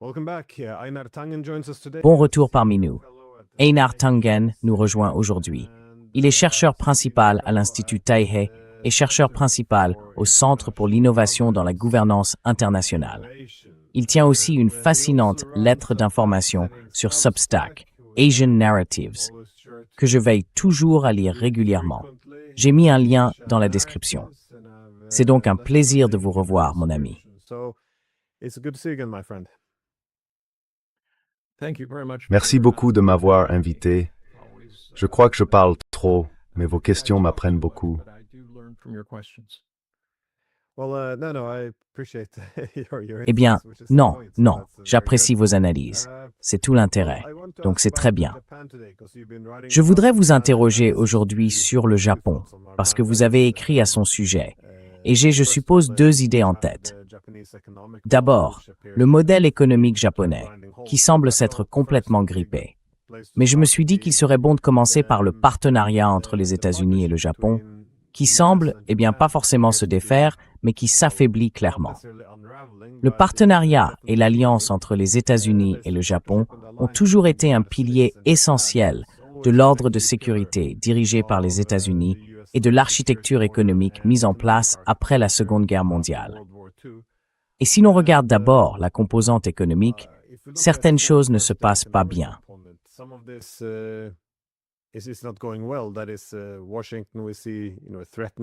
Bon retour parmi nous. Einar Tangen nous rejoint aujourd'hui. Il est chercheur principal à l'Institut Taihe et chercheur principal au Centre pour l'innovation dans la gouvernance internationale. Il tient aussi une fascinante lettre d'information sur Substack, Asian Narratives, que je veille toujours à lire régulièrement. J'ai mis un lien dans la description. C'est donc un plaisir de vous revoir, mon ami. Merci beaucoup de m'avoir invité. Je crois que je parle trop, mais vos questions m'apprennent beaucoup. Eh bien, non, j'apprécie vos analyses. C'est tout l'intérêt, donc c'est très bien. Je voudrais vous interroger aujourd'hui sur le Japon, parce que vous avez écrit à son sujet, et j'ai, je suppose, deux idées en tête. D'abord, le modèle économique japonais, qui semble s'être complètement grippé. Mais je me suis dit qu'il serait bon de commencer par le partenariat entre les États-Unis et le Japon, qui semble, pas forcément se défaire, mais qui s'affaiblit clairement. Le partenariat et l'alliance entre les États-Unis et le Japon ont toujours été un pilier essentiel de l'ordre de sécurité dirigé par les États-Unis et de l'architecture économique mise en place après la Seconde Guerre mondiale. Et si l'on regarde d'abord la composante économique, certaines choses ne se passent pas bien.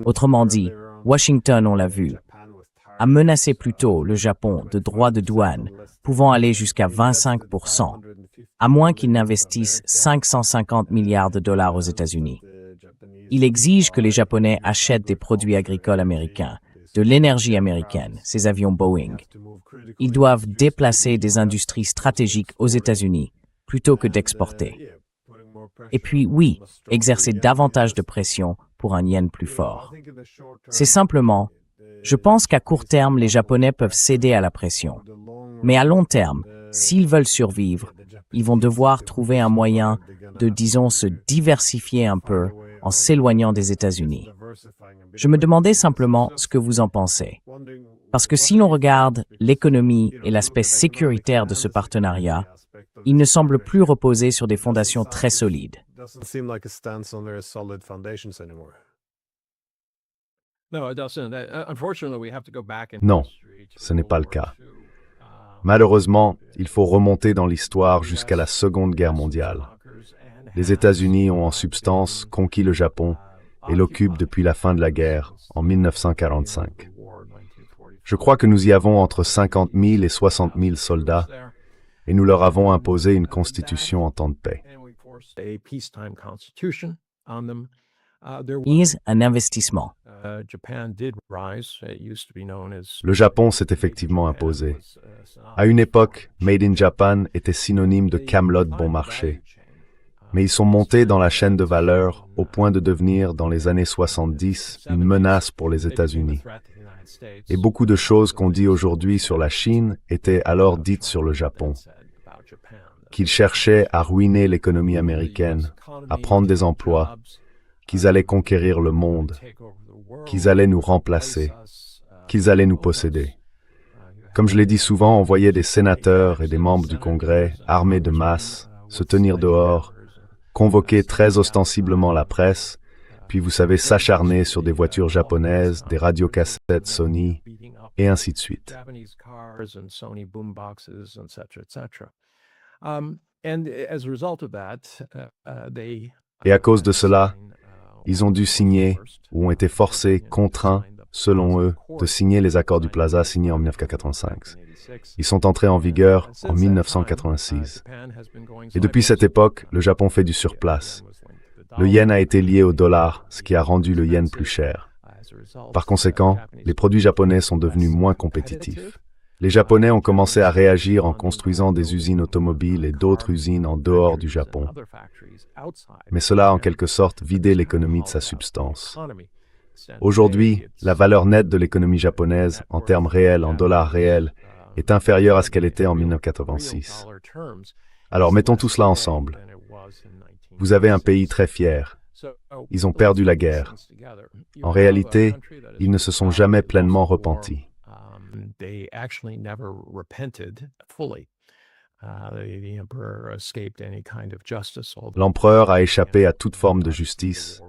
Autrement dit, Washington, on l'a vu, a menacé plutôt le Japon de droits de douane pouvant aller jusqu'à 25%, à moins qu'il n'investisse 550 milliards de dollars aux États-Unis. Il exige que les Japonais achètent des produits agricoles américains, de l'énergie américaine, ces avions Boeing. Ils doivent déplacer des industries stratégiques aux États-Unis plutôt que d'exporter. Et puis, oui, exercer davantage de pression pour un yen plus fort. C'est simplement, je pense qu'à court terme, les Japonais peuvent céder à la pression. Mais à long terme, s'ils veulent survivre, ils vont devoir trouver un moyen de, disons, se diversifier un peu en s'éloignant des États-Unis. Je me demandais simplement ce que vous en pensez. Parce que si l'on regarde l'économie et l'aspect sécuritaire de ce partenariat, il ne semble plus reposer sur des fondations très solides. Non, ce n'est pas le cas. Malheureusement, il faut remonter dans l'histoire jusqu'à la Seconde Guerre mondiale. Les États-Unis ont en substance conquis le Japon et l'occupent depuis la fin de la guerre, en 1945. Je crois que nous y avons entre 50 000 et 60 000 soldats, et nous leur avons imposé une constitution en temps de paix. Un investissement. Le Japon s'est effectivement imposé. À une époque, Made in Japan était synonyme de Camelot bon marché. Mais ils sont montés dans la chaîne de valeur au point de devenir, dans les années 70, une menace pour les États-Unis. Et beaucoup de choses qu'on dit aujourd'hui sur la Chine étaient alors dites sur le Japon. Qu'ils cherchaient à ruiner l'économie américaine, à prendre des emplois, qu'ils allaient conquérir le monde, qu'ils allaient nous remplacer, qu'ils allaient nous posséder. Comme je l'ai dit souvent, on voyait des sénateurs et des membres du Congrès, armés de masse, se tenir dehors, convoquer très ostensiblement la presse, puis vous savez s'acharner sur des voitures japonaises, des radiocassettes Sony, et ainsi de suite. Et à cause de cela, ils ont dû signer, ou ont été forcés, contraints, selon eux, de signer les accords du Plaza signés en 1985. Ils sont entrés en vigueur en 1986. Et depuis cette époque, le Japon fait du surplace. Le yen a été lié au dollar, ce qui a rendu le yen plus cher. Par conséquent, les produits japonais sont devenus moins compétitifs. Les Japonais ont commencé à réagir en construisant des usines automobiles et d'autres usines en dehors du Japon. Mais cela a en quelque sorte vidé l'économie de sa substance. Aujourd'hui, la valeur nette de l'économie japonaise, en termes réels, en dollars réels, est inférieure à ce qu'elle était en 1986. Alors mettons tout cela ensemble. Vous avez un pays très fier. Ils ont perdu la guerre. En réalité, ils ne se sont jamais pleinement repentis. L'empereur a échappé à toute forme de justice,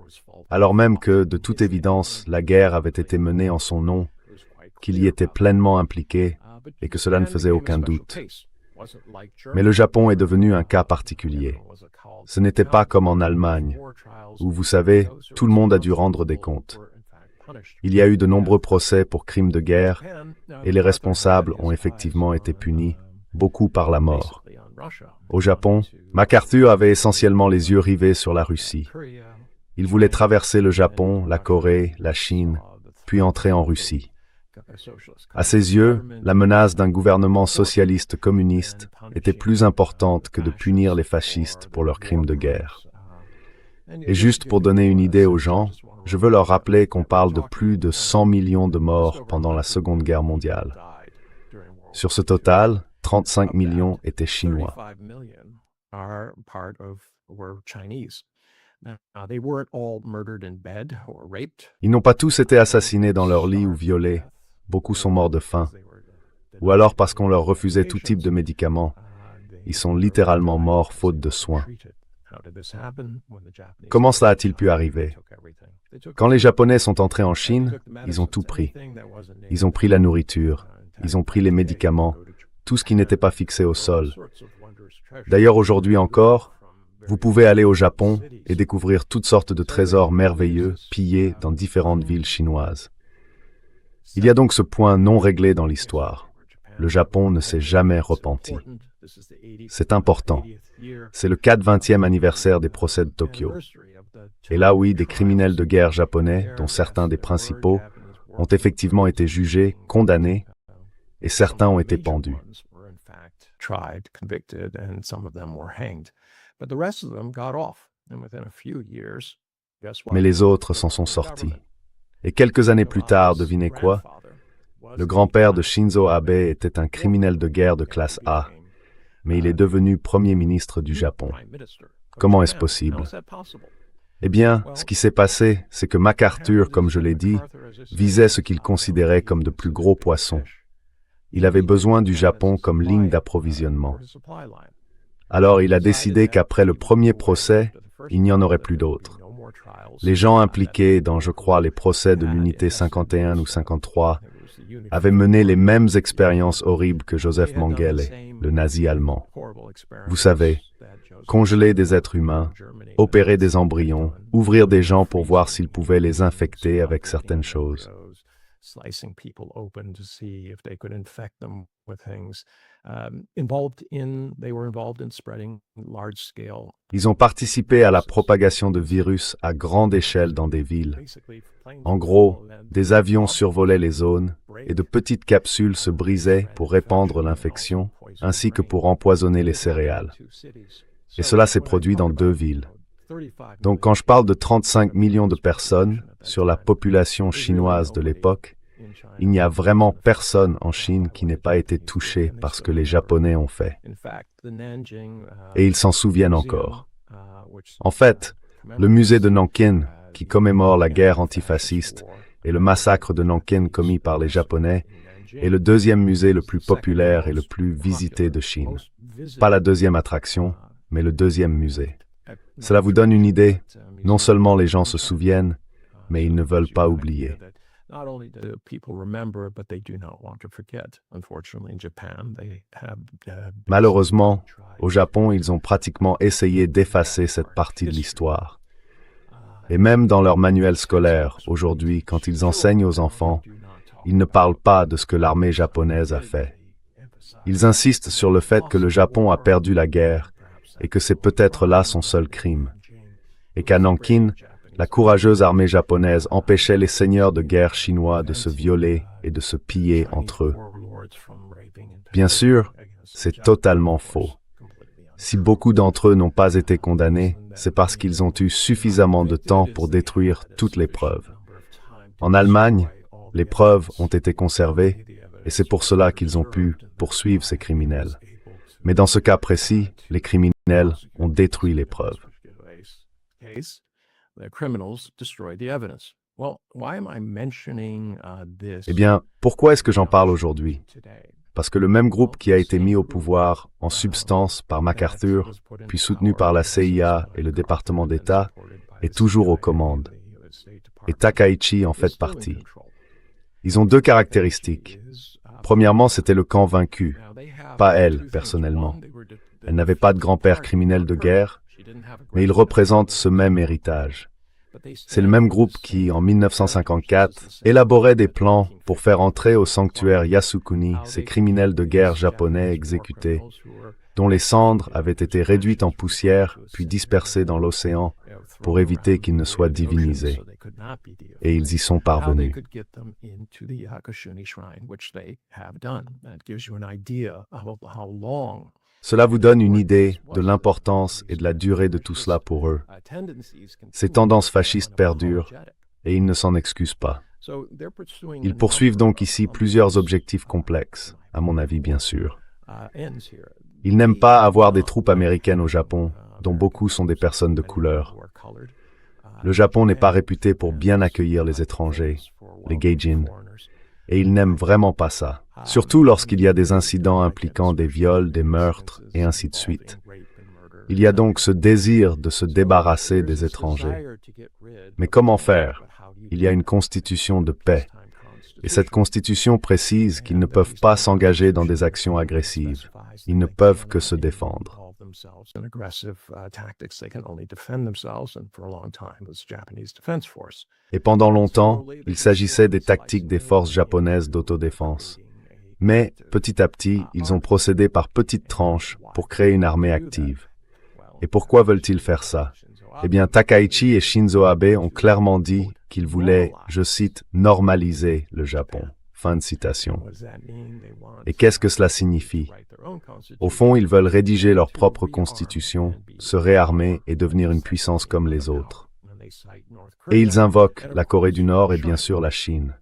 alors même que, de toute évidence, la guerre avait été menée en son nom, qu'il y était pleinement impliqué et que cela ne faisait aucun doute. Mais le Japon est devenu un cas particulier. Ce n'était pas comme en Allemagne, où, vous savez, tout le monde a dû rendre des comptes. Il y a eu de nombreux procès pour crimes de guerre, et les responsables ont effectivement été punis, beaucoup par la mort. Au Japon, MacArthur avait essentiellement les yeux rivés sur la Russie. Il voulait traverser le Japon, la Corée, la Chine, puis entrer en Russie. À ses yeux, la menace d'un gouvernement socialiste communiste était plus importante que de punir les fascistes pour leurs crimes de guerre. Et juste pour donner une idée aux gens, je veux leur rappeler qu'on parle de plus de 100 millions de morts pendant la Seconde Guerre mondiale. Sur ce total, 35 millions étaient chinois. Ils n'ont pas tous été assassinés dans leur lit ou violés. Beaucoup sont morts de faim. Ou alors parce qu'on leur refusait tout type de médicaments. Ils sont littéralement morts faute de soins. Comment cela a-t-il pu arriver? Quand les Japonais sont entrés en Chine, ils ont tout pris. Ils ont pris la nourriture, ils ont pris les médicaments, tout ce qui n'était pas fixé au sol. D'ailleurs, aujourd'hui encore, vous pouvez aller au Japon et découvrir toutes sortes de trésors merveilleux pillés dans différentes villes chinoises. Il y a donc ce point non réglé dans l'histoire. Le Japon ne s'est jamais repenti. C'est important. C'est le 420e anniversaire des procès de Tokyo. Et là, oui, des criminels de guerre japonais, dont certains des principaux, ont effectivement été jugés, condamnés, et certains ont été pendus. Mais les autres s'en sont sortis. Et quelques années plus tard, devinez quoi? Le grand-père de Shinzo Abe était un criminel de guerre de classe A, mais il est devenu Premier ministre du Japon. Comment est-ce possible? Eh bien, ce qui s'est passé, c'est que MacArthur, comme je l'ai dit, visait ce qu'il considérait comme de plus gros poissons. Il avait besoin du Japon comme ligne d'approvisionnement. Alors il a décidé qu'après le premier procès, il n'y en aurait plus d'autres. Les gens impliqués dans, je crois, les procès de l'unité 51 ou 53 avaient mené les mêmes expériences horribles que Joseph Mengele, le nazi allemand. Vous savez, congeler des êtres humains, opérer des embryons, ouvrir des gens pour voir s'ils pouvaient les infecter avec certaines choses. Ils ont participé à la propagation de virus à grande échelle dans des villes. En gros, des avions survolaient les zones et de petites capsules se brisaient pour répandre l'infection, ainsi que pour empoisonner les céréales. Et cela s'est produit dans 2 villes. Donc quand je parle de 35 millions de personnes sur la population chinoise de l'époque, il n'y a vraiment personne en Chine qui n'ait pas été touché par ce que les Japonais ont fait. Et ils s'en souviennent encore. En fait, le musée de Nankin, qui commémore la guerre antifasciste et le massacre de Nankin commis par les Japonais, est le 2e musée le plus populaire et le plus visité de Chine. Pas la 2e attraction, mais le 2e musée. Cela vous donne une idée. Non seulement les gens se souviennent, mais ils ne veulent pas oublier. Malheureusement, au Japon, ils ont pratiquement essayé d'effacer cette partie de l'histoire. Et même dans leur manuel scolaire, aujourd'hui, quand ils enseignent aux enfants, ils ne parlent pas de ce que l'armée japonaise a fait. Ils insistent sur le fait que le Japon a perdu la guerre et que c'est peut-être là son seul crime. Et qu'à Nankin, la courageuse armée japonaise empêchait les seigneurs de guerre chinois de se violer et de se piller entre eux. Bien sûr, c'est totalement faux. Si beaucoup d'entre eux n'ont pas été condamnés, c'est parce qu'ils ont eu suffisamment de temps pour détruire toutes les preuves. En Allemagne, les preuves ont été conservées et c'est pour cela qu'ils ont pu poursuivre ces criminels. Mais dans ce cas précis, les criminels ont détruit les preuves. Eh bien, pourquoi est-ce que j'en parle aujourd'hui? parce que le même groupe qui a été mis au pouvoir en substance par MacArthur, puis soutenu par la CIA et le département d'État, est toujours aux commandes. Et Takaichi en fait partie. Ils ont deux caractéristiques. Premièrement, c'était le camp vaincu, pas elle, personnellement. Elle n'avait pas de grand-père criminel de guerre, mais ils représentent ce même héritage. C'est le même groupe qui, en 1954, élaborait des plans pour faire entrer au sanctuaire Yasukuni ces criminels de guerre japonais exécutés, dont les cendres avaient été réduites en poussière puis dispersées dans l'océan pour éviter qu'ils ne soient divinisés. Et ils y sont parvenus. Cela vous donne une idée de l'importance et de la durée de tout cela pour eux. Ces tendances fascistes perdurent et ils ne s'en excusent pas. Ils poursuivent donc ici plusieurs objectifs complexes, à mon avis bien sûr. Ils n'aiment pas avoir des troupes américaines au Japon, dont beaucoup sont des personnes de couleur. Le Japon n'est pas réputé pour bien accueillir les étrangers, les gaijin, et ils n'aiment vraiment pas ça. Surtout lorsqu'il y a des incidents impliquant des viols, des meurtres, et ainsi de suite. Il y a donc ce désir de se débarrasser des étrangers. Mais comment faire? Il y a une constitution de paix. Et cette constitution précise qu'ils ne peuvent pas s'engager dans des actions agressives. Ils ne peuvent que se défendre. Et pendant longtemps, il s'agissait des tactiques des forces japonaises d'autodéfense. Mais, petit à petit, ils ont procédé par petites tranches pour créer une armée active. Et pourquoi veulent-ils faire ça? Eh bien, Takaichi et Shinzo Abe ont clairement dit qu'ils voulaient, je cite, « normaliser le Japon ». Fin de citation. Et qu'est-ce que cela signifie? Au fond, ils veulent rédiger leur propre constitution, se réarmer et devenir une puissance comme les autres. Et ils invoquent la Corée du Nord et bien sûr la Chine.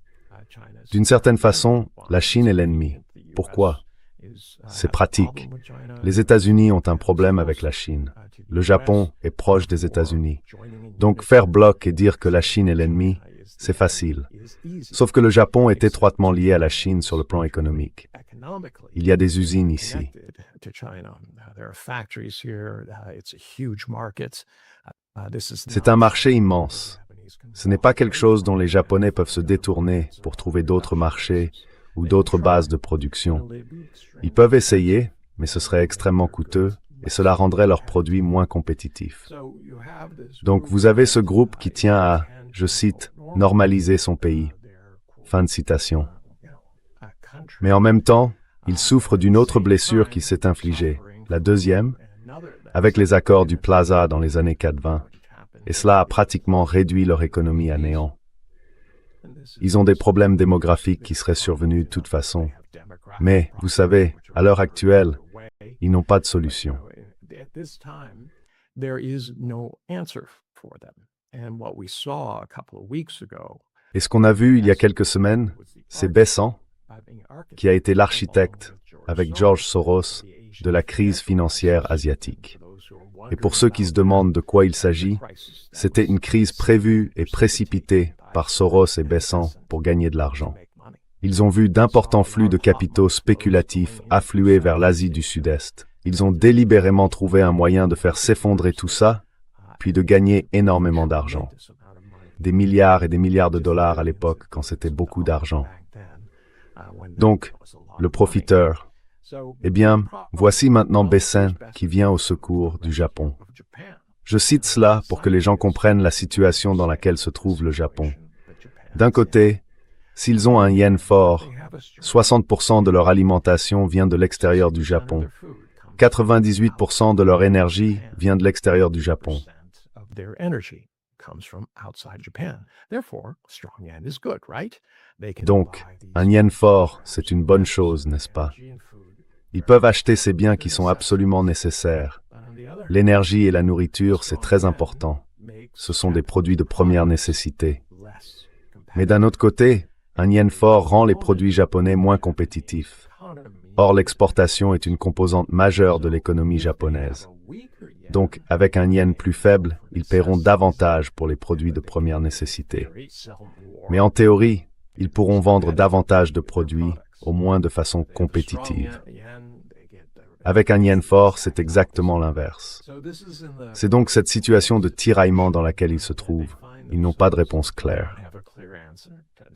D'une certaine façon, la Chine est l'ennemi. Pourquoi? C'est pratique. Les États-Unis ont un problème avec la Chine. Le Japon est proche des États-Unis. Donc faire bloc et dire que la Chine est l'ennemi, c'est facile. Sauf que le Japon est étroitement lié à la Chine sur le plan économique. Il y a des usines ici. C'est un marché immense. Ce n'est pas quelque chose dont les Japonais peuvent se détourner pour trouver d'autres marchés ou d'autres bases de production. Ils peuvent essayer, mais ce serait extrêmement coûteux et cela rendrait leurs produits moins compétitifs. Donc vous avez ce groupe qui tient à, je cite, « normaliser son pays ». Fin de citation. Mais en même temps, ils souffrent d'une autre blessure qui s'est infligée, la deuxième, avec les accords du Plaza dans les années 80. Et cela a pratiquement réduit leur économie à néant. Ils ont des problèmes démographiques qui seraient survenus de toute façon. Mais, vous savez, à l'heure actuelle, ils n'ont pas de solution. Et ce qu'on a vu il y a quelques semaines, c'est Besant, qui a été l'architecte, avec George Soros, de la crise financière asiatique. Et pour ceux qui se demandent de quoi il s'agit, c'était une crise prévue et précipitée par Soros et Besant pour gagner de l'argent. Ils ont vu d'importants flux de capitaux spéculatifs affluer vers l'Asie du Sud-Est. Ils ont délibérément trouvé un moyen de faire s'effondrer tout ça, puis de gagner énormément d'argent. Des milliards et des milliards de dollars à l'époque, quand c'était beaucoup d'argent. Donc, le profiteur. Eh bien, voici maintenant Besant qui vient au secours du Japon. Je cite cela pour que les gens comprennent la situation dans laquelle se trouve le Japon. D'un côté, s'ils ont un yen fort, 60% de leur alimentation vient de l'extérieur du Japon. 98% de leur énergie vient de l'extérieur du Japon. Donc, un yen fort, c'est une bonne chose, n'est-ce pas? Ils peuvent acheter ces biens qui sont absolument nécessaires. L'énergie et la nourriture, c'est très important. Ce sont des produits de première nécessité. Mais d'un autre côté, un yen fort rend les produits japonais moins compétitifs. Or, l'exportation est une composante majeure de l'économie japonaise. Donc, avec un yen plus faible, ils paieront davantage pour les produits de première nécessité. Mais en théorie, ils pourront vendre davantage de produits au moins de façon compétitive. Avec un yen fort, c'est exactement l'inverse. C'est donc cette situation de tiraillement dans laquelle ils se trouvent. Ils n'ont pas de réponse claire.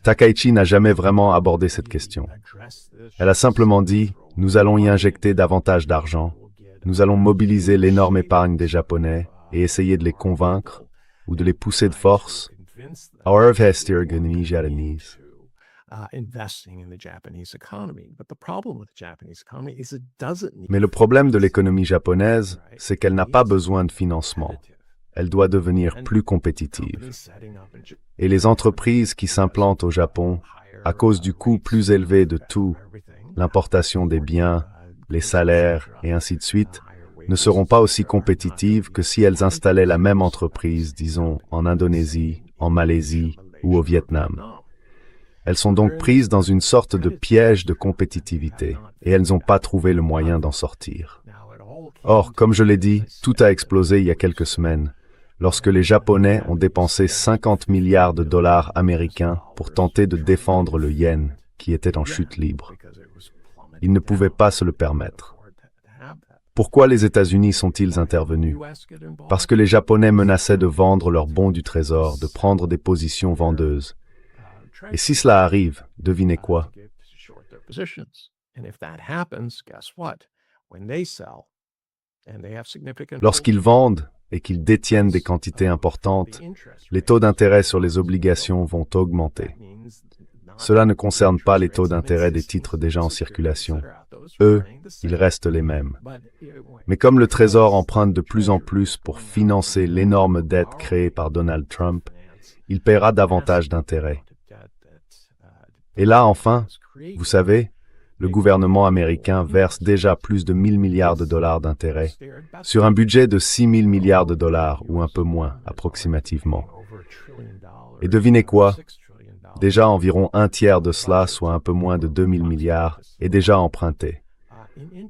Takaichi n'a jamais vraiment abordé cette question. Elle a simplement dit, nous allons y injecter davantage d'argent, nous allons mobiliser l'énorme épargne des Japonais et essayer de les convaincre ou de les pousser de force. Mais le problème de l'économie japonaise, c'est qu'elle n'a pas besoin de financement. Elle doit devenir plus compétitive. Et les entreprises qui s'implantent au Japon, à cause du coût plus élevé de tout, l'importation des biens, les salaires et ainsi de suite, ne seront pas aussi compétitives que si elles installaient la même entreprise, disons, en Indonésie, en Malaisie ou au Vietnam. Elles sont donc prises dans une sorte de piège de compétitivité et elles n'ont pas trouvé le moyen d'en sortir. Or, comme je l'ai dit, tout a explosé il y a quelques semaines, lorsque les Japonais ont dépensé 50 milliards de dollars américains pour tenter de défendre le yen, qui était en chute libre. Ils ne pouvaient pas se le permettre. Pourquoi les États-Unis sont-ils intervenus? Parce que les Japonais menaçaient de vendre leurs bons du Trésor, de prendre des positions vendeuses. Et si cela arrive, devinez quoi? Lorsqu'ils vendent et qu'ils détiennent des quantités importantes, les taux d'intérêt sur les obligations vont augmenter. Cela ne concerne pas les taux d'intérêt des titres déjà en circulation. Eux, ils restent les mêmes. Mais comme le Trésor emprunte de plus en plus pour financer l'énorme dette créée par Donald Trump, il paiera davantage d'intérêts. Et là, enfin, vous savez, le gouvernement américain verse déjà plus de 1 000 milliards de dollars d'intérêts sur un budget de 6 000 milliards de dollars, ou un peu moins, approximativement. Et devinez quoi? Déjà environ un tiers de cela, soit un peu moins de 2 000 milliards, est déjà emprunté.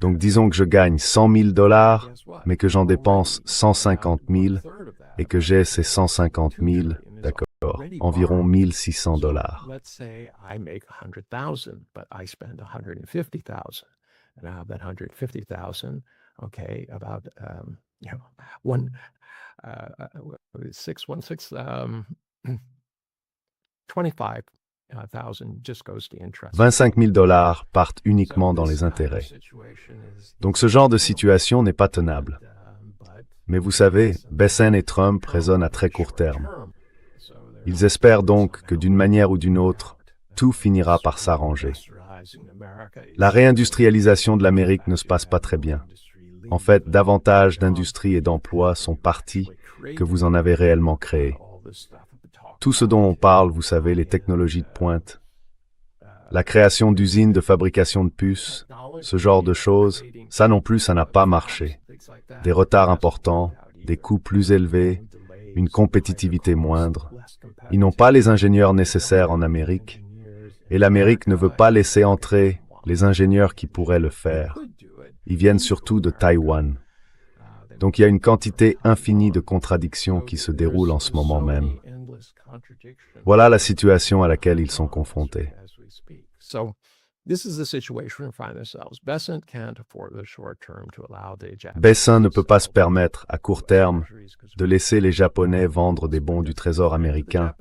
Donc disons que je gagne 100 000 dollars, mais que j'en dépense 150 000, et que j'ai ces 150 000, d'accord, environ 1 600 dollars. $25 000 partent uniquement dans les intérêts. Donc ce genre de situation n'est pas tenable. Mais vous savez, Besen et Trump raisonnent à très court terme. Ils espèrent donc que d'une manière ou d'une autre, tout finira par s'arranger. La réindustrialisation de l'Amérique ne se passe pas très bien. En fait, davantage d'industries et d'emplois sont partis que vous en avez réellement créés. Tout ce dont on parle, vous savez, les technologies de pointe, la création d'usines de fabrication de puces, ce genre de choses, ça non plus, ça n'a pas marché. Des retards importants, des coûts plus élevés, une compétitivité moindre. Ils n'ont pas les ingénieurs nécessaires en Amérique, et l'Amérique ne veut pas laisser entrer les ingénieurs qui pourraient le faire. Ils viennent surtout de Taïwan. Donc il y a une quantité infinie de contradictions qui se déroulent en ce moment même. Voilà la situation à laquelle ils sont confrontés. Besen ne peut pas se permettre, à court terme, de laisser les Japonais vendre des bons du Trésor américain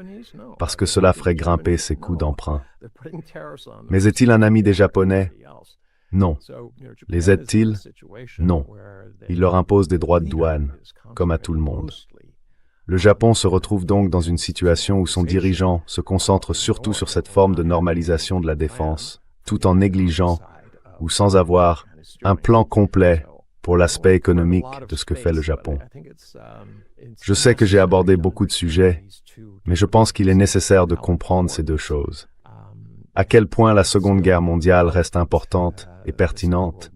parce que cela ferait grimper ses coûts d'emprunt. Mais est-il un ami des Japonais? Non. Les aide-t-il? Non. Il leur impose des droits de douane, comme à tout le monde. Le Japon se retrouve donc dans une situation où son dirigeant se concentre surtout sur cette forme de normalisation de la défense, tout en négligeant ou sans avoir un plan complet pour l'aspect économique de ce que fait le Japon. Je sais que j'ai abordé beaucoup de sujets, mais je pense qu'il est nécessaire de comprendre ces deux choses. À quel point la Seconde Guerre mondiale reste importante et pertinente,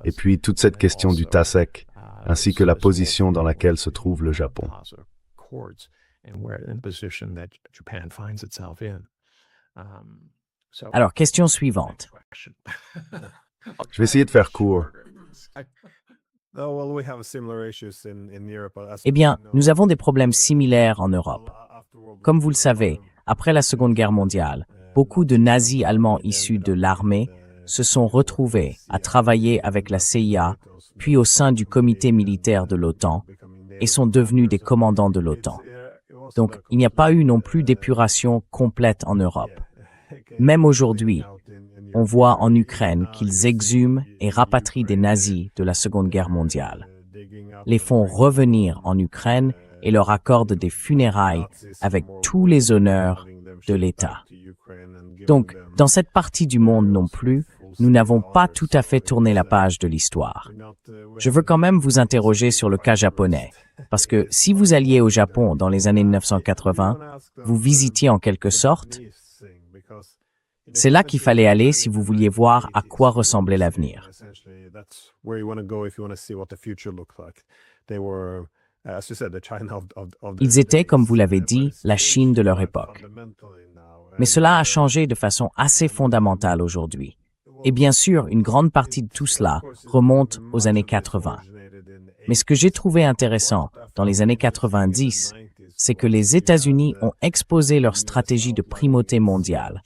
et puis toute cette question du TASEC, ainsi que la position dans laquelle se trouve le Japon. Alors, question suivante. Je vais essayer de faire court. Eh bien, nous avons des problèmes similaires en Europe. Comme vous le savez, après la Seconde Guerre mondiale, beaucoup de nazis allemands issus de l'armée se sont retrouvés à travailler avec la CIA, puis au sein du comité militaire de l'OTAN, et sont devenus des commandants de l'OTAN. Donc, il n'y a pas eu non plus d'épuration complète en Europe. Même aujourd'hui, on voit en Ukraine qu'ils exhument et rapatrient des nazis de la Seconde Guerre mondiale, les font revenir en Ukraine et leur accordent des funérailles avec tous les honneurs de l'État. Donc, dans cette partie du monde non plus, nous n'avons pas tout à fait tourné la page de l'histoire. Je veux quand même vous interroger sur le cas japonais, parce que si vous alliez au Japon dans les années 1980, vous visitiez en quelque sorte. C'est là qu'il fallait aller si vous vouliez voir à quoi ressemblait l'avenir. Ils étaient, comme vous l'avez dit, la Chine de leur époque. Mais cela a changé de façon assez fondamentale aujourd'hui. Et bien sûr, une grande partie de tout cela remonte aux années 80. Mais ce que j'ai trouvé intéressant dans les années 90, c'est que les États-Unis ont exposé leur stratégie de primauté mondiale,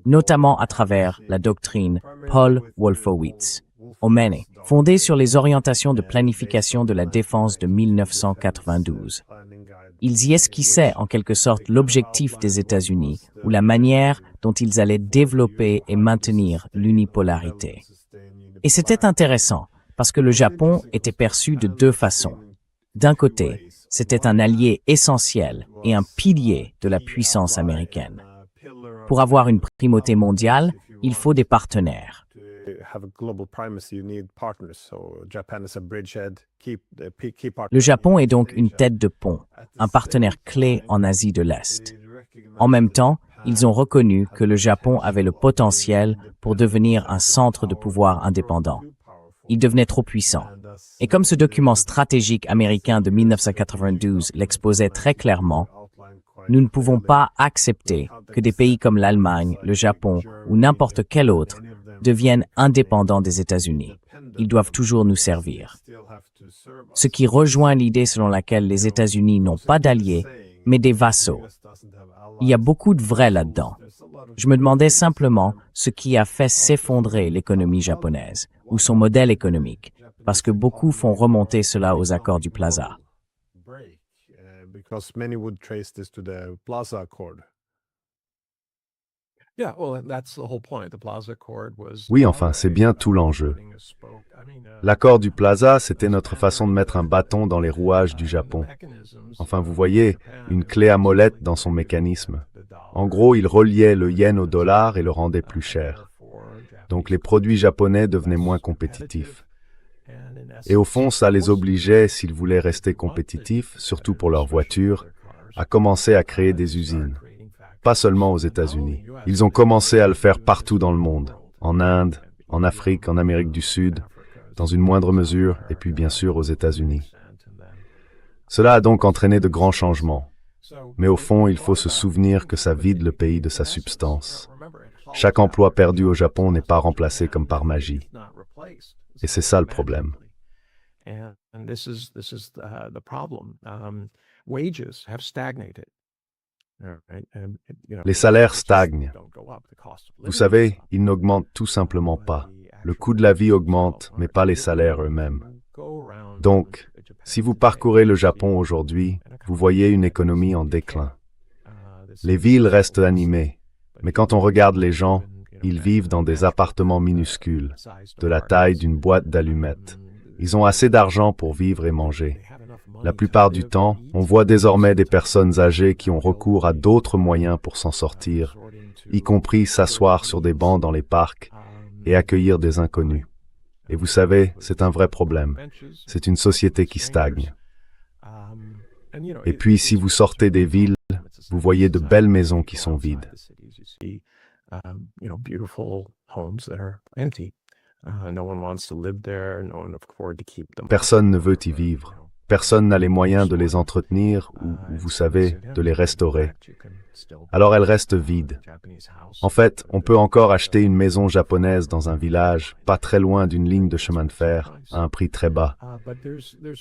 notamment à travers la doctrine Paul Wolfowitz, Omene, fondée sur les orientations de planification de la défense de 1992. Ils y esquissaient en quelque sorte l'objectif des États-Unis ou la manière dont ils allaient développer et maintenir l'unipolarité. Et c'était intéressant parce que le Japon était perçu de deux façons. D'un côté, c'était un allié essentiel et un pilier de la puissance américaine. Pour avoir une primauté mondiale, il faut des partenaires. Le Japon est donc une tête de pont, un partenaire clé en Asie de l'Est. En même temps, ils ont reconnu que le Japon avait le potentiel pour devenir un centre de pouvoir indépendant. Il devenait trop puissant. Et comme ce document stratégique américain de 1992 l'exposait très clairement, nous ne pouvons pas accepter que des pays comme l'Allemagne, le Japon ou n'importe quel autre deviennent indépendants des États-Unis. Ils doivent toujours nous servir. Ce qui rejoint l'idée selon laquelle les États-Unis n'ont pas d'alliés, mais des vassaux. Il y a beaucoup de vrai là-dedans. Je me demandais simplement ce qui a fait s'effondrer l'économie japonaise, ou son modèle économique, parce que beaucoup font remonter cela aux accords du Plaza. Oui, enfin, c'est bien tout l'enjeu. L'accord du Plaza, c'était notre façon de mettre un bâton dans les rouages du Japon. Enfin, vous voyez, une clé à molette dans son mécanisme. En gros, il reliait le yen au dollar et le rendait plus cher. Donc les produits japonais devenaient moins compétitifs. Et au fond, ça les obligeait, s'ils voulaient rester compétitifs, surtout pour leurs voitures, à commencer à créer des usines. Pas seulement aux États-Unis. Ils ont commencé à le faire partout dans le monde. En Inde, en Afrique, en Amérique du Sud, dans une moindre mesure, et puis bien sûr aux États-Unis. Cela a donc entraîné de grands changements. Mais au fond, il faut se souvenir que ça vide le pays de sa substance. Chaque emploi perdu au Japon n'est pas remplacé comme par magie. Et c'est ça le problème. Les salaires stagnent. Vous savez, ils n'augmentent tout simplement pas. Le coût de la vie augmente, mais pas les salaires eux-mêmes. Donc, si vous parcourez le Japon aujourd'hui, vous voyez une économie en déclin. Les villes restent animées, mais quand on regarde les gens, ils vivent dans des appartements minuscules, de la taille d'une boîte d'allumettes. Ils ont assez d'argent pour vivre et manger. La plupart du temps, on voit désormais des personnes âgées qui ont recours à d'autres moyens pour s'en sortir, y compris s'asseoir sur des bancs dans les parcs et accueillir des inconnus. Et vous savez, c'est un vrai problème. C'est une société qui stagne. Et puis, si vous sortez des villes, vous voyez de belles maisons qui sont vides. Personne ne veut y vivre. Personne n'a les moyens de les entretenir ou, vous savez, de les restaurer. Alors elles restent vides. En fait, on peut encore acheter une maison japonaise dans un village, pas très loin d'une ligne de chemin de fer, à un prix très bas.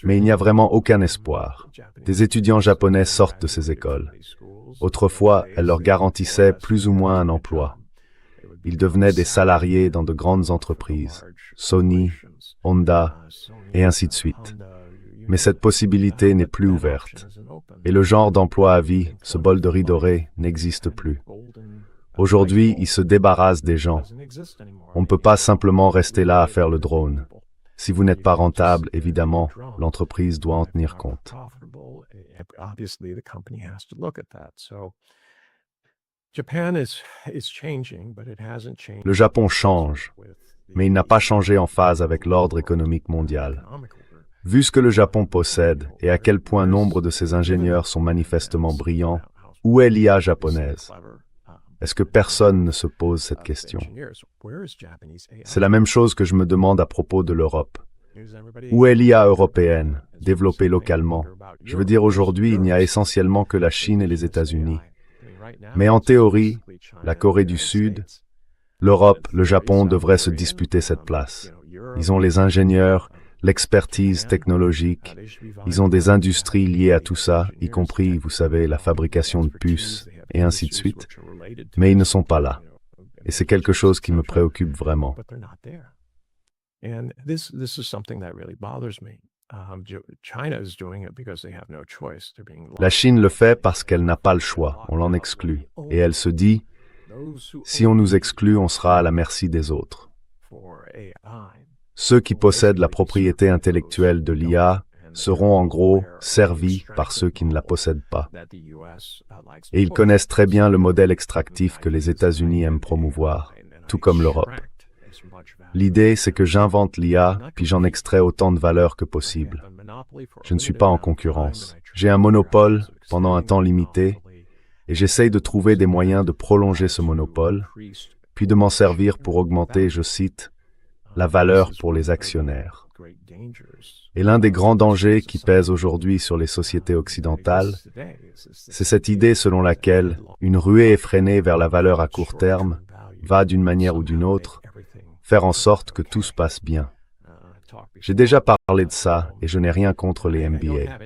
Mais il n'y a vraiment aucun espoir. Des étudiants japonais sortent de ces écoles. Autrefois, elle leur garantissait plus ou moins un emploi. Ils devenaient des salariés dans de grandes entreprises, Sony, Honda, et ainsi de suite. Mais cette possibilité n'est plus ouverte. Et le genre d'emploi à vie, ce bol de riz doré, n'existe plus. Aujourd'hui, ils se débarrassent des gens. On ne peut pas simplement rester là à faire le drone. Si vous n'êtes pas rentable, évidemment, l'entreprise doit en tenir compte. Le Japon change, mais il n'a pas changé en phase avec l'ordre économique mondial. Vu ce que le Japon possède et à quel point nombre de ses ingénieurs sont manifestement brillants, où est l'IA japonaise? Est-ce que personne ne se pose cette question? C'est la même chose que je me demande à propos de l'Europe. Où est l'IA européenne, développée localement? Je veux dire, aujourd'hui, il n'y a essentiellement que la Chine et les États-Unis. Mais en théorie, la Corée du Sud, l'Europe, le Japon devraient se disputer cette place. Ils ont les ingénieurs, l'expertise technologique, ils ont des industries liées à tout ça, y compris, vous savez, la fabrication de puces, et ainsi de suite. Mais ils ne sont pas là. Et c'est quelque chose qui me préoccupe vraiment. La Chine le fait parce qu'elle n'a pas le choix, on l'en exclut. Et elle se dit, si on nous exclut, on sera à la merci des autres. Ceux qui possèdent la propriété intellectuelle de l'IA seront en gros servis par ceux qui ne la possèdent pas. Et ils connaissent très bien le modèle extractif que les États-Unis aiment promouvoir, tout comme l'Europe. L'idée, c'est que j'invente l'IA, puis j'en extrais autant de valeur que possible. Je ne suis pas en concurrence. J'ai un monopole pendant un temps limité, et j'essaye de trouver des moyens de prolonger ce monopole, puis de m'en servir pour augmenter, je cite, la valeur pour les actionnaires. Et l'un des grands dangers qui pèsent aujourd'hui sur les sociétés occidentales, c'est cette idée selon laquelle une ruée effrénée vers la valeur à court terme va, d'une manière ou d'une autre, faire en sorte que tout se passe bien. J'ai déjà parlé de ça et je n'ai rien contre les MBA.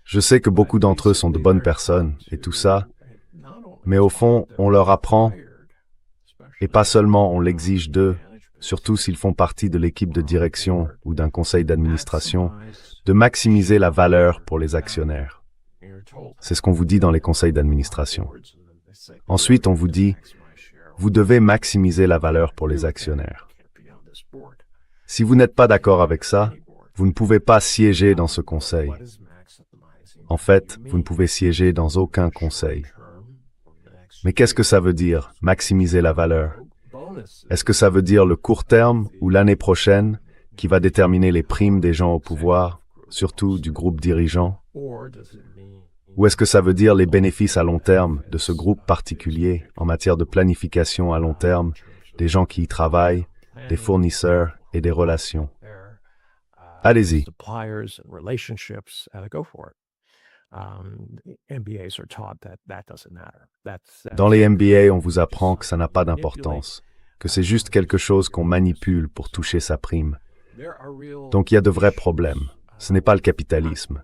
Je sais que beaucoup d'entre eux sont de bonnes personnes et tout ça, mais au fond, on leur apprend, et pas seulement on l'exige d'eux, surtout s'ils font partie de l'équipe de direction ou d'un conseil d'administration, de maximiser la valeur pour les actionnaires. C'est ce qu'on vous dit dans les conseils d'administration. Ensuite, on vous dit, vous devez maximiser la valeur pour les actionnaires. Si vous n'êtes pas d'accord avec ça, vous ne pouvez pas siéger dans ce conseil. En fait, vous ne pouvez siéger dans aucun conseil. Mais qu'est-ce que ça veut dire, maximiser la valeur? Est-ce que ça veut dire le court terme ou l'année prochaine qui va déterminer les primes des gens au pouvoir, surtout du groupe dirigeant? Ou est-ce que ça veut dire les bénéfices à long terme de ce groupe particulier en matière de planification à long terme, des gens qui y travaillent, des fournisseurs et des relations? Allez-y. Dans les MBA, on vous apprend que ça n'a pas d'importance, que c'est juste quelque chose qu'on manipule pour toucher sa prime. Donc il y a de vrais problèmes. Ce n'est pas le capitalisme.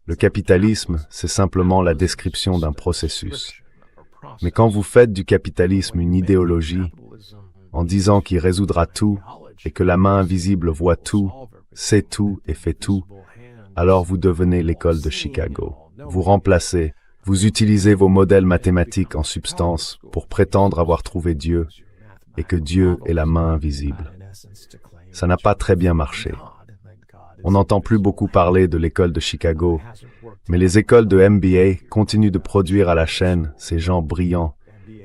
Le capitalisme, c'est simplement la description d'un processus. Mais quand vous faites du capitalisme une idéologie, en disant qu'il résoudra tout et que la main invisible voit tout, sait tout et fait tout, alors vous devenez l'école de Chicago. Vous remplacez, vous utilisez vos modèles mathématiques en substance pour prétendre avoir trouvé Dieu et que Dieu est la main invisible. Ça n'a pas très bien marché. On n'entend plus beaucoup parler de l'école de Chicago, mais les écoles de MBA continuent de produire à la chaîne ces gens brillants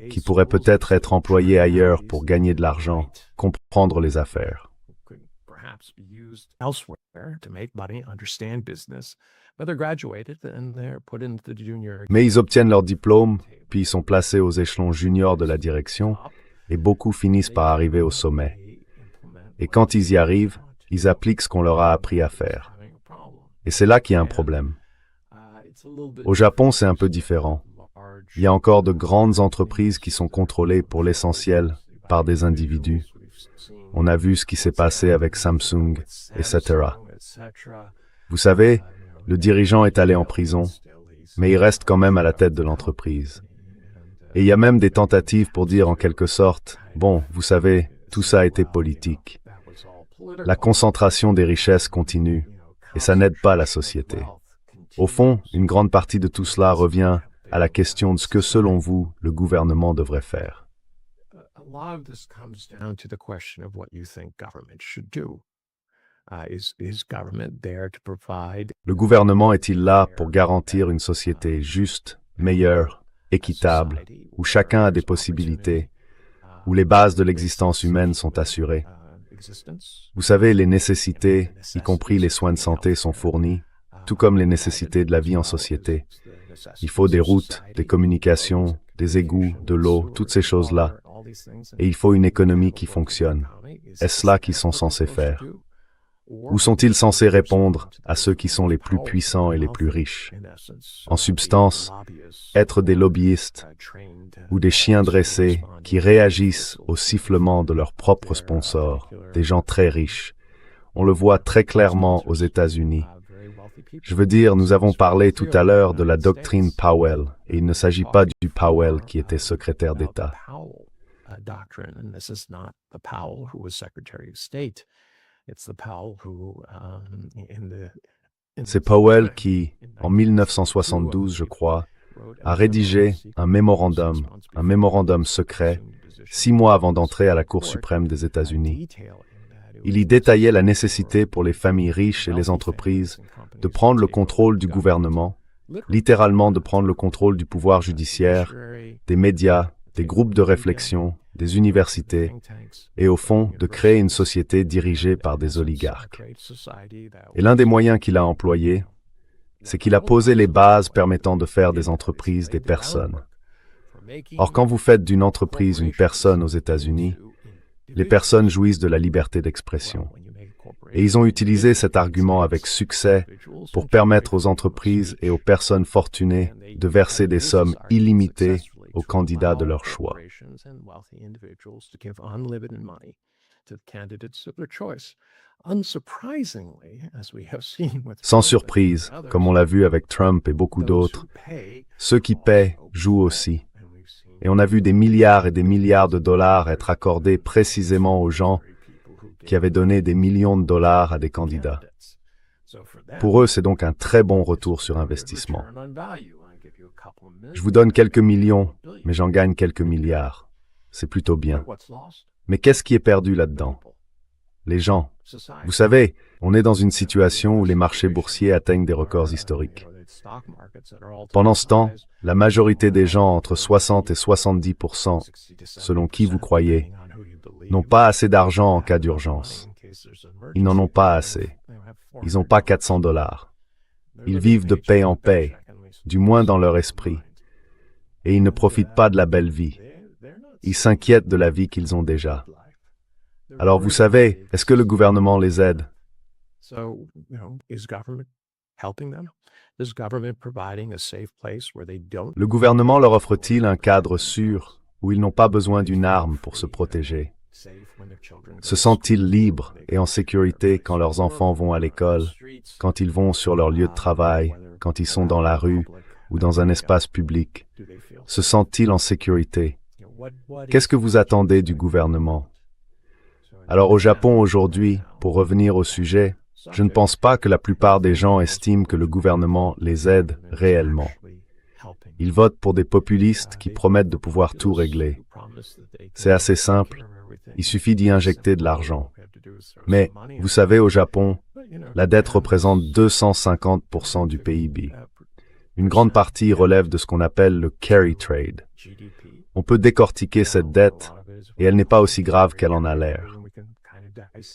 qui pourraient peut-être être employés ailleurs pour gagner de l'argent, comprendre les affaires. Mais ils obtiennent leur diplôme, puis ils sont placés aux échelons juniors de la direction, et beaucoup finissent par arriver au sommet. Et quand ils y arrivent, ils appliquent ce qu'on leur a appris à faire. Et c'est là qu'il y a un problème. Au Japon, c'est un peu différent. Il y a encore de grandes entreprises qui sont contrôlées pour l'essentiel par des individus. On a vu ce qui s'est passé avec Samsung, etc. Vous savez, le dirigeant est allé en prison, mais il reste quand même à la tête de l'entreprise. Et il y a même des tentatives pour dire en quelque sorte, bon, vous savez, tout ça a été politique. La concentration des richesses continue, et ça n'aide pas la société. Au fond, une grande partie de tout cela revient à la question de ce que, selon vous, le gouvernement devrait faire. Le gouvernement est-il là pour garantir une société juste, meilleure, équitable, où chacun a des possibilités, où les bases de l'existence humaine sont assurées? Vous savez, les nécessités, y compris les soins de santé, sont fournis, tout comme les nécessités de la vie en société. Il faut des routes, des communications, des égouts, de l'eau, toutes ces choses-là. Et il faut une économie qui fonctionne. Est-ce cela qu'ils sont censés faire? Ou sont-ils censés répondre à ceux qui sont les plus puissants et les plus riches? En substance, être des lobbyistes ou des chiens dressés qui réagissent au sifflement de leurs propres sponsors, des gens très riches. On le voit très clairement aux États-Unis. Je veux dire, nous avons parlé tout à l'heure de la doctrine Powell, et il ne s'agit pas du Powell qui était secrétaire d'État. C'est Powell qui, en 1972, je crois, a rédigé un mémorandum secret, 6 mois avant d'entrer à la Cour suprême des États-Unis. Il y détaillait la nécessité pour les familles riches et les entreprises de prendre le contrôle du gouvernement, littéralement de prendre le contrôle du pouvoir judiciaire, des médias, des groupes de réflexion, des universités, et au fond, de créer une société dirigée par des oligarques. Et l'un des moyens qu'il a employé, c'est qu'il a posé les bases permettant de faire des entreprises des personnes. Or, quand vous faites d'une entreprise une personne aux États-Unis, les personnes jouissent de la liberté d'expression. Et ils ont utilisé cet argument avec succès pour permettre aux entreprises et aux personnes fortunées de verser des sommes illimitées aux candidats de leur choix. Sans surprise, comme on l'a vu avec Trump et beaucoup d'autres, ceux qui paient jouent aussi. Et on a vu des milliards et des milliards de dollars être accordés précisément aux gens qui avaient donné des millions de dollars à des candidats. Pour eux, c'est donc un très bon retour sur investissement. Je vous donne quelques millions, mais j'en gagne quelques milliards. C'est plutôt bien. Mais qu'est-ce qui est perdu là-dedans? Les gens. Vous savez, on est dans une situation où les marchés boursiers atteignent des records historiques. Pendant ce temps, la majorité des gens, entre 60 et 70%, selon qui vous croyez, n'ont pas assez d'argent en cas d'urgence. Ils n'en ont pas assez. Ils n'ont pas 400 dollars. Ils vivent de paie en paie, du moins dans leur esprit. Et ils ne profitent pas de la belle vie. Ils s'inquiètent de la vie qu'ils ont déjà. Alors vous savez, est-ce que le gouvernement les aide? Le gouvernement leur offre-t-il un cadre sûr où ils n'ont pas besoin d'une arme pour se protéger? Se sentent-ils libres et en sécurité quand leurs enfants vont à l'école, quand ils vont sur leur lieu de travail, quand ils sont dans la rue ou dans un espace public? Se sentent-ils en sécurité? Qu'est-ce que vous attendez du gouvernement? Alors au Japon aujourd'hui, pour revenir au sujet, je ne pense pas que la plupart des gens estiment que le gouvernement les aide réellement. Ils votent pour des populistes qui promettent de pouvoir tout régler. C'est assez simple, il suffit d'y injecter de l'argent. Mais, vous savez, au Japon, la dette représente 250% du PIB. Une grande partie relève de ce qu'on appelle le carry trade. On peut décortiquer cette dette, et elle n'est pas aussi grave qu'elle en a l'air.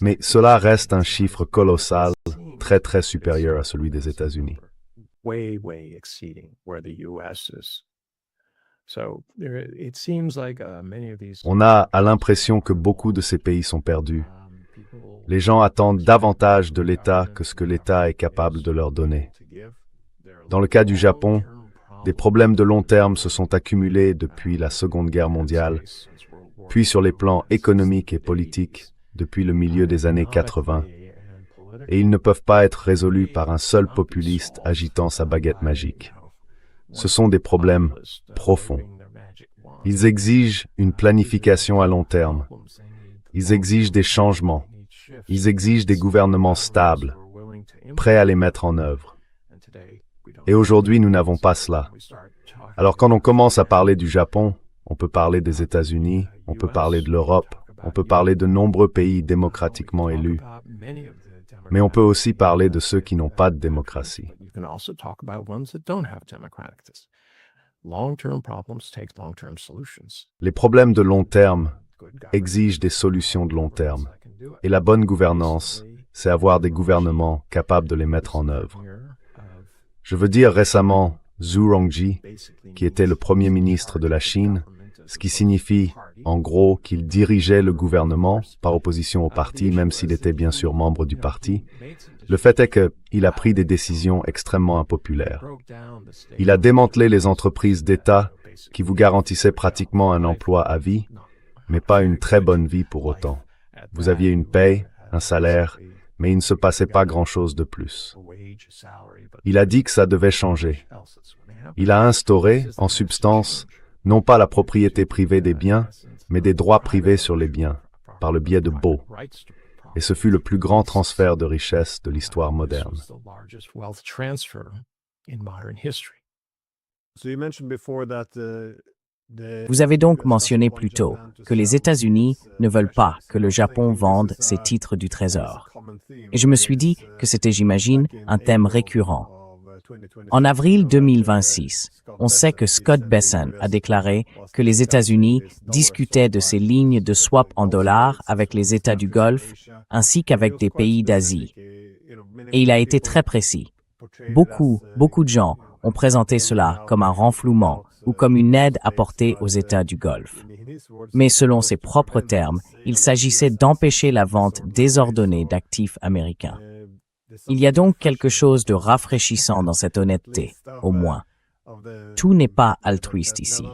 Mais cela reste un chiffre colossal, très très supérieur à celui des États-Unis. On a l'impression que beaucoup de ces pays sont perdus. Les gens attendent davantage de l'État que ce que l'État est capable de leur donner. Dans le cas du Japon, des problèmes de long terme se sont accumulés depuis la Seconde Guerre mondiale, puis sur les plans économiques et politiques, depuis le milieu des années 80. et ils ne peuvent pas être résolus par un seul populiste agitant sa baguette magique. Ce sont des problèmes profonds. Ils exigent une planification à long terme. Ils exigent des changements. Ils exigent des gouvernements stables, prêts à les mettre en œuvre. Et aujourd'hui, nous n'avons pas cela. Alors quand on commence à parler du Japon, on peut parler des États-Unis, on peut parler de l'Europe, on peut parler de nombreux pays démocratiquement élus, mais on peut aussi parler de ceux qui n'ont pas de démocratie. Les problèmes de long terme exigent des solutions de long terme, et la bonne gouvernance, c'est avoir des gouvernements capables de les mettre en œuvre. Je veux dire récemment Zhu Rongji, qui était le premier ministre de la Chine, ce qui signifie, en gros, qu'il dirigeait le gouvernement par opposition au parti, même s'il était bien sûr membre du parti. Le fait est qu'il a pris des décisions extrêmement impopulaires. Il a démantelé les entreprises d'État qui vous garantissaient pratiquement un emploi à vie, mais pas une très bonne vie pour autant. Vous aviez une paye, un salaire, mais il ne se passait pas grand-chose de plus. Il a dit que ça devait changer. Il a instauré, en substance, non pas la propriété privée des biens, mais des droits privés sur les biens, par le biais de baux. Et ce fut le plus grand transfert de richesse de l'histoire moderne. Vous avez donc mentionné plus tôt que les États-Unis ne veulent pas que le Japon vende ses titres du Trésor. Et je me suis dit que c'était, j'imagine, un thème récurrent. En avril 2026, on sait que Scott Bessent a déclaré que les États-Unis discutaient de ces lignes de swap en dollars avec les États du Golfe ainsi qu'avec des pays d'Asie. Et il a été très précis. Beaucoup de gens ont présenté cela comme un renflouement ou comme une aide apportée aux États du Golfe. Mais selon ses propres termes, il s'agissait d'empêcher la vente désordonnée d'actifs américains. Il y a donc quelque chose de rafraîchissant dans cette honnêteté, au moins. Tout n'est pas altruiste ici.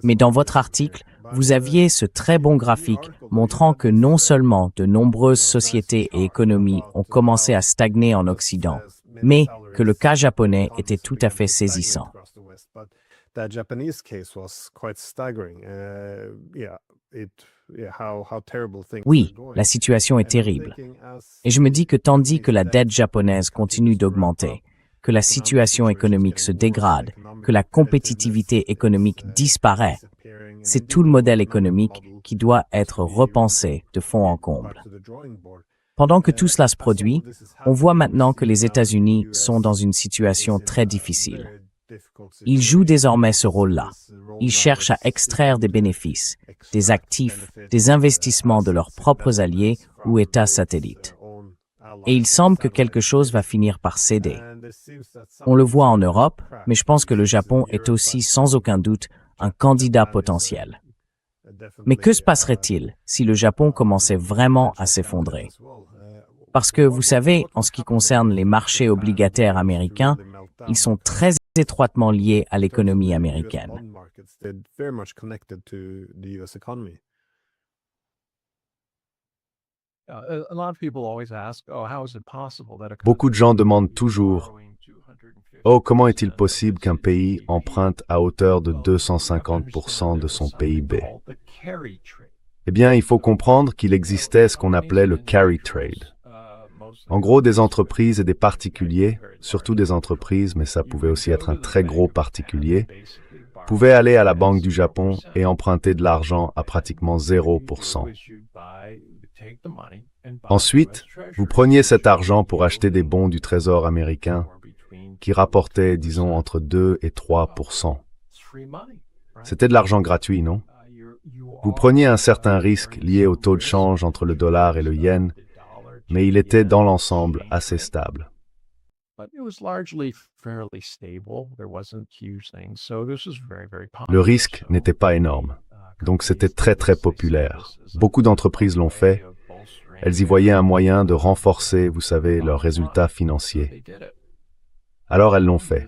Mais dans votre article, vous aviez ce très bon graphique montrant que non seulement de nombreuses sociétés et économies ont commencé à stagner en Occident, mais que le cas japonais était tout à fait saisissant. Oui, la situation est terrible. Et je me dis que tandis que la dette japonaise continue d'augmenter, que la situation économique se dégrade, que la compétitivité économique disparaît, c'est tout le modèle économique qui doit être repensé de fond en comble. Pendant que tout cela se produit, on voit maintenant que les États-Unis sont dans une situation très difficile. Ils jouent désormais ce rôle-là. Ils cherchent à extraire des bénéfices, des actifs, des investissements de leurs propres alliés ou États satellites. Et il semble que quelque chose va finir par céder. On le voit en Europe, mais je pense que le Japon est aussi sans aucun doute un candidat potentiel. Mais que se passerait-il si le Japon commençait vraiment à s'effondrer? Parce que, vous savez, en ce qui concerne les marchés obligataires américains, ils sont très étroitement liés à l'économie américaine. Beaucoup de gens demandent toujours « Oh, comment est-il possible qu'un pays emprunte à hauteur de 250% de son PIB ?» Eh bien, il faut comprendre qu'il existait ce qu'on appelait le carry trade. En gros, des entreprises et des particuliers, surtout des entreprises, mais ça pouvait aussi être un très gros particulier, pouvaient aller à la Banque du Japon et emprunter de l'argent à pratiquement 0%. Ensuite, vous preniez cet argent pour acheter des bons du Trésor américain qui rapportaient, disons, entre 2 et 3%. C'était de l'argent gratuit, non? Vous preniez un certain risque lié au taux de change entre le dollar et le yen, mais il était dans l'ensemble assez stable. Le risque n'était pas énorme, donc c'était très très populaire. Beaucoup d'entreprises l'ont fait. Elles y voyaient un moyen de renforcer, vous savez, leurs résultats financiers. Alors elles l'ont fait.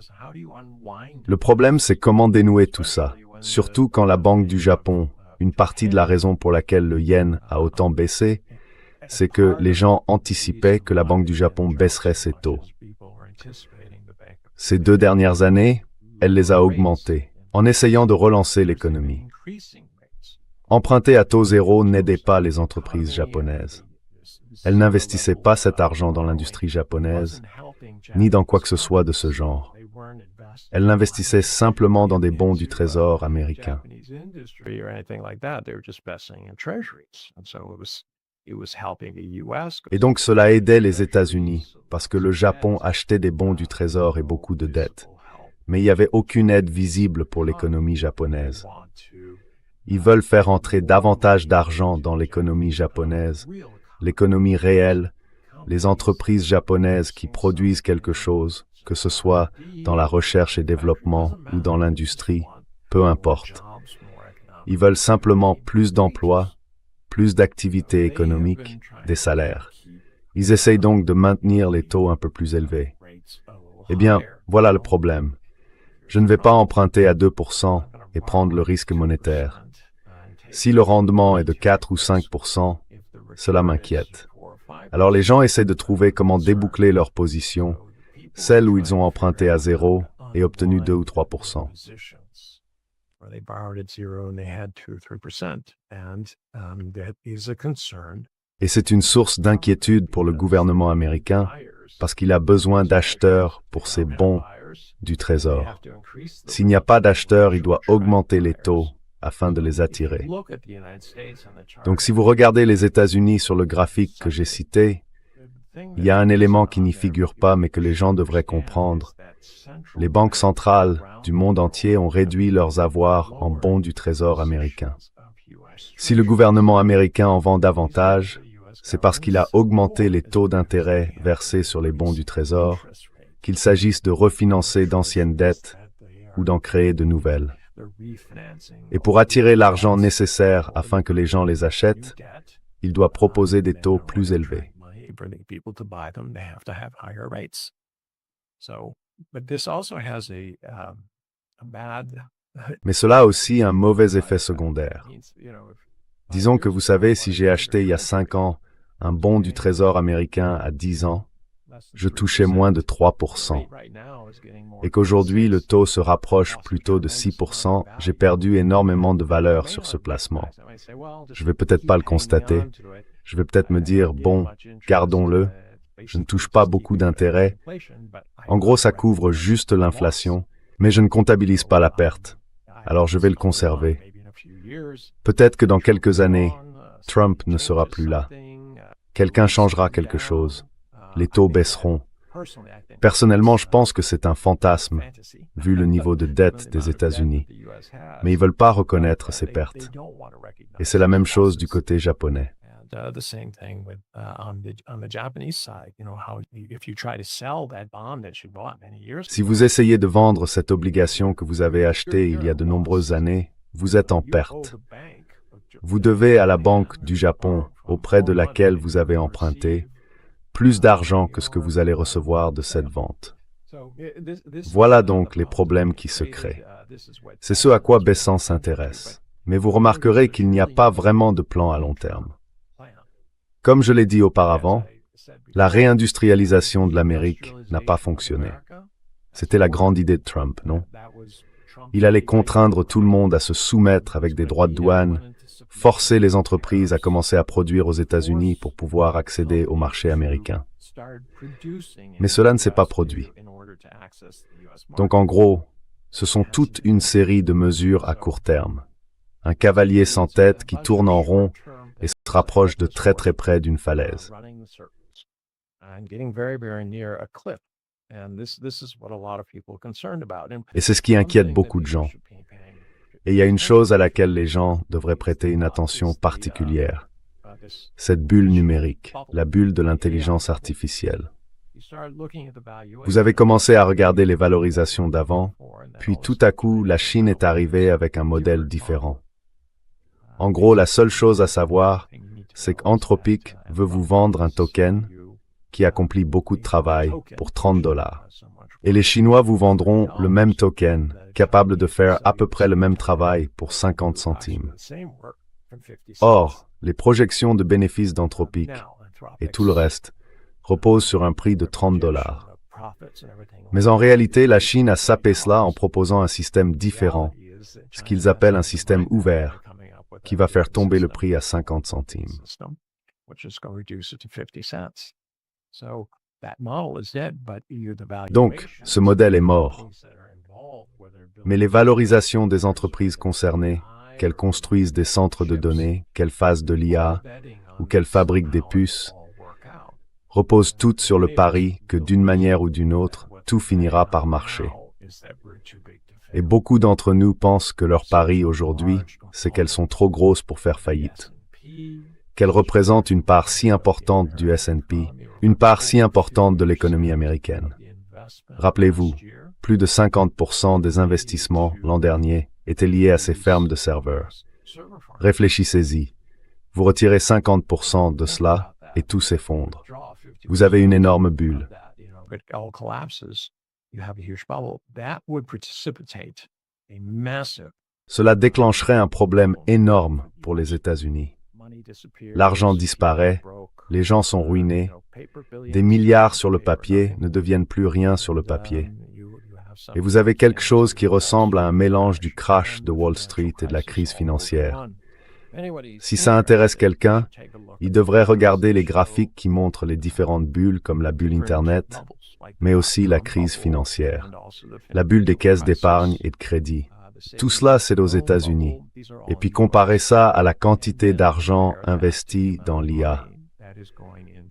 Le problème, c'est comment dénouer tout ça, surtout quand la Banque du Japon, une partie de la raison pour laquelle le yen a autant baissé, c'est que les gens anticipaient que la Banque du Japon baisserait ses taux. Ces 2 dernières années, elle les a augmentés, en essayant de relancer l'économie. Emprunter à taux zéro n'aidait pas les entreprises japonaises. Elles n'investissaient pas cet argent dans l'industrie japonaise, ni dans quoi que ce soit de ce genre. Elles l'investissaient simplement dans des bons du Trésor américain. Et donc cela aidait les États-Unis, parce que le Japon achetait des bons du Trésor et beaucoup de dettes. Mais il n'y avait aucune aide visible pour l'économie japonaise. Ils veulent faire entrer davantage d'argent dans l'économie japonaise, l'économie réelle, les entreprises japonaises qui produisent quelque chose, que ce soit dans la recherche et développement ou dans l'industrie, peu importe. Ils veulent simplement plus d'emplois, plus d'activités économiques, des salaires. Ils essayent donc de maintenir les taux un peu plus élevés. Eh bien, voilà le problème. Je ne vais pas emprunter à 2% et prendre le risque monétaire. Si le rendement est de 4 ou 5%, cela m'inquiète. Alors les gens essaient de trouver comment déboucler leur position, celle où ils ont emprunté à 0 et obtenu 2 ou 3%. Et c'est une source d'inquiétude pour le gouvernement américain parce qu'il a besoin d'acheteurs pour ses bons du Trésor. S'il n'y a pas d'acheteurs, il doit augmenter les taux afin de les attirer. Donc si vous regardez les États-Unis sur le graphique que j'ai cité, il y a un élément qui n'y figure pas mais que les gens devraient comprendre. Les banques centrales du monde entier ont réduit leurs avoirs en bons du Trésor américain. Si le gouvernement américain en vend davantage, c'est parce qu'il a augmenté les taux d'intérêt versés sur les bons du Trésor, qu'il s'agisse de refinancer d'anciennes dettes ou d'en créer de nouvelles. Et pour attirer l'argent nécessaire afin que les gens les achètent, il doit proposer des taux plus élevés. Mais cela a aussi un mauvais effet secondaire. Disons que vous savez, si j'ai acheté il y a 5 ans un bon du Trésor américain à 10 ans, je touchais moins de 3%. Et qu'aujourd'hui, le taux se rapproche plutôt de 6%, j'ai perdu énormément de valeur sur ce placement. Je vais peut-être pas le constater. Je vais peut-être me dire, bon, gardons-le. Je ne touche pas beaucoup d'intérêt. En gros, ça couvre juste l'inflation, mais je ne comptabilise pas la perte. Alors je vais le conserver. Peut-être que dans quelques années, Trump ne sera plus là. Quelqu'un changera quelque chose. Les taux baisseront. Personnellement, je pense que c'est un fantasme, vu le niveau de dette des États-Unis. Mais ils ne veulent pas reconnaître ces pertes. Et c'est la même chose du côté japonais. Si vous essayez de vendre cette obligation que vous avez achetée il y a de nombreuses années, vous êtes en perte. Vous devez à la Banque du Japon, auprès de laquelle vous avez emprunté, plus d'argent que ce que vous allez recevoir de cette vente. Voilà donc les problèmes qui se créent. C'est ce à quoi Besant s'intéresse. Mais vous remarquerez qu'il n'y a pas vraiment de plan à long terme. Comme je l'ai dit auparavant, la réindustrialisation de l'Amérique n'a pas fonctionné. C'était la grande idée de Trump, non? Il allait contraindre tout le monde à se soumettre avec des droits de douane, forcer les entreprises à commencer à produire aux États-Unis pour pouvoir accéder au marché américain. Mais cela ne s'est pas produit. Donc en gros, ce sont toute une série de mesures à court terme. Un cavalier sans tête qui tourne en rond et se rapproche de très très près d'une falaise. Et c'est ce qui inquiète beaucoup de gens. Et il y a une chose à laquelle les gens devraient prêter une attention particulière. Cette bulle numérique, la bulle de l'intelligence artificielle. Vous avez commencé à regarder les valorisations d'avant, puis tout à coup, la Chine est arrivée avec un modèle différent. En gros, la seule chose à savoir, c'est qu'Anthropic veut vous vendre un token qui accomplit beaucoup de travail pour $30. Et les Chinois vous vendront le même token, capable de faire à peu près le même travail pour 50 centimes. Or, les projections de bénéfices d'Anthropic et tout le reste repose sur un prix de $30. Mais en réalité, la Chine a sapé cela en proposant un système différent, ce qu'ils appellent un système ouvert, qui va faire tomber le prix à 50 centimes. Donc, ce modèle est mort. Mais les valorisations des entreprises concernées, qu'elles construisent des centres de données, qu'elles fassent de l'IA ou qu'elles fabriquent des puces, reposent toutes sur le pari que d'une manière ou d'une autre, tout finira par marcher. Et beaucoup d'entre nous pensent que leur pari aujourd'hui, c'est qu'elles sont trop grosses pour faire faillite, qu'elles représentent une part si importante du S&P, une part si importante de l'économie américaine. Rappelez-vous, plus de 50% des investissements l'an dernier étaient liés à ces fermes de serveurs. Réfléchissez-y. Vous retirez 50% de cela et tout s'effondre. Vous avez une énorme bulle. Cela déclencherait un problème énorme pour les États-Unis. L'argent disparaît, les gens sont ruinés, des milliards sur le papier ne deviennent plus rien sur le papier. Et vous avez quelque chose qui ressemble à un mélange du crash de Wall Street et de la crise financière. Si ça intéresse quelqu'un, il devrait regarder les graphiques qui montrent les différentes bulles comme la bulle Internet, mais aussi la crise financière, la bulle des caisses d'épargne et de crédit. Tout cela, c'est aux États-Unis. Et puis comparez ça à la quantité d'argent investi dans l'IA.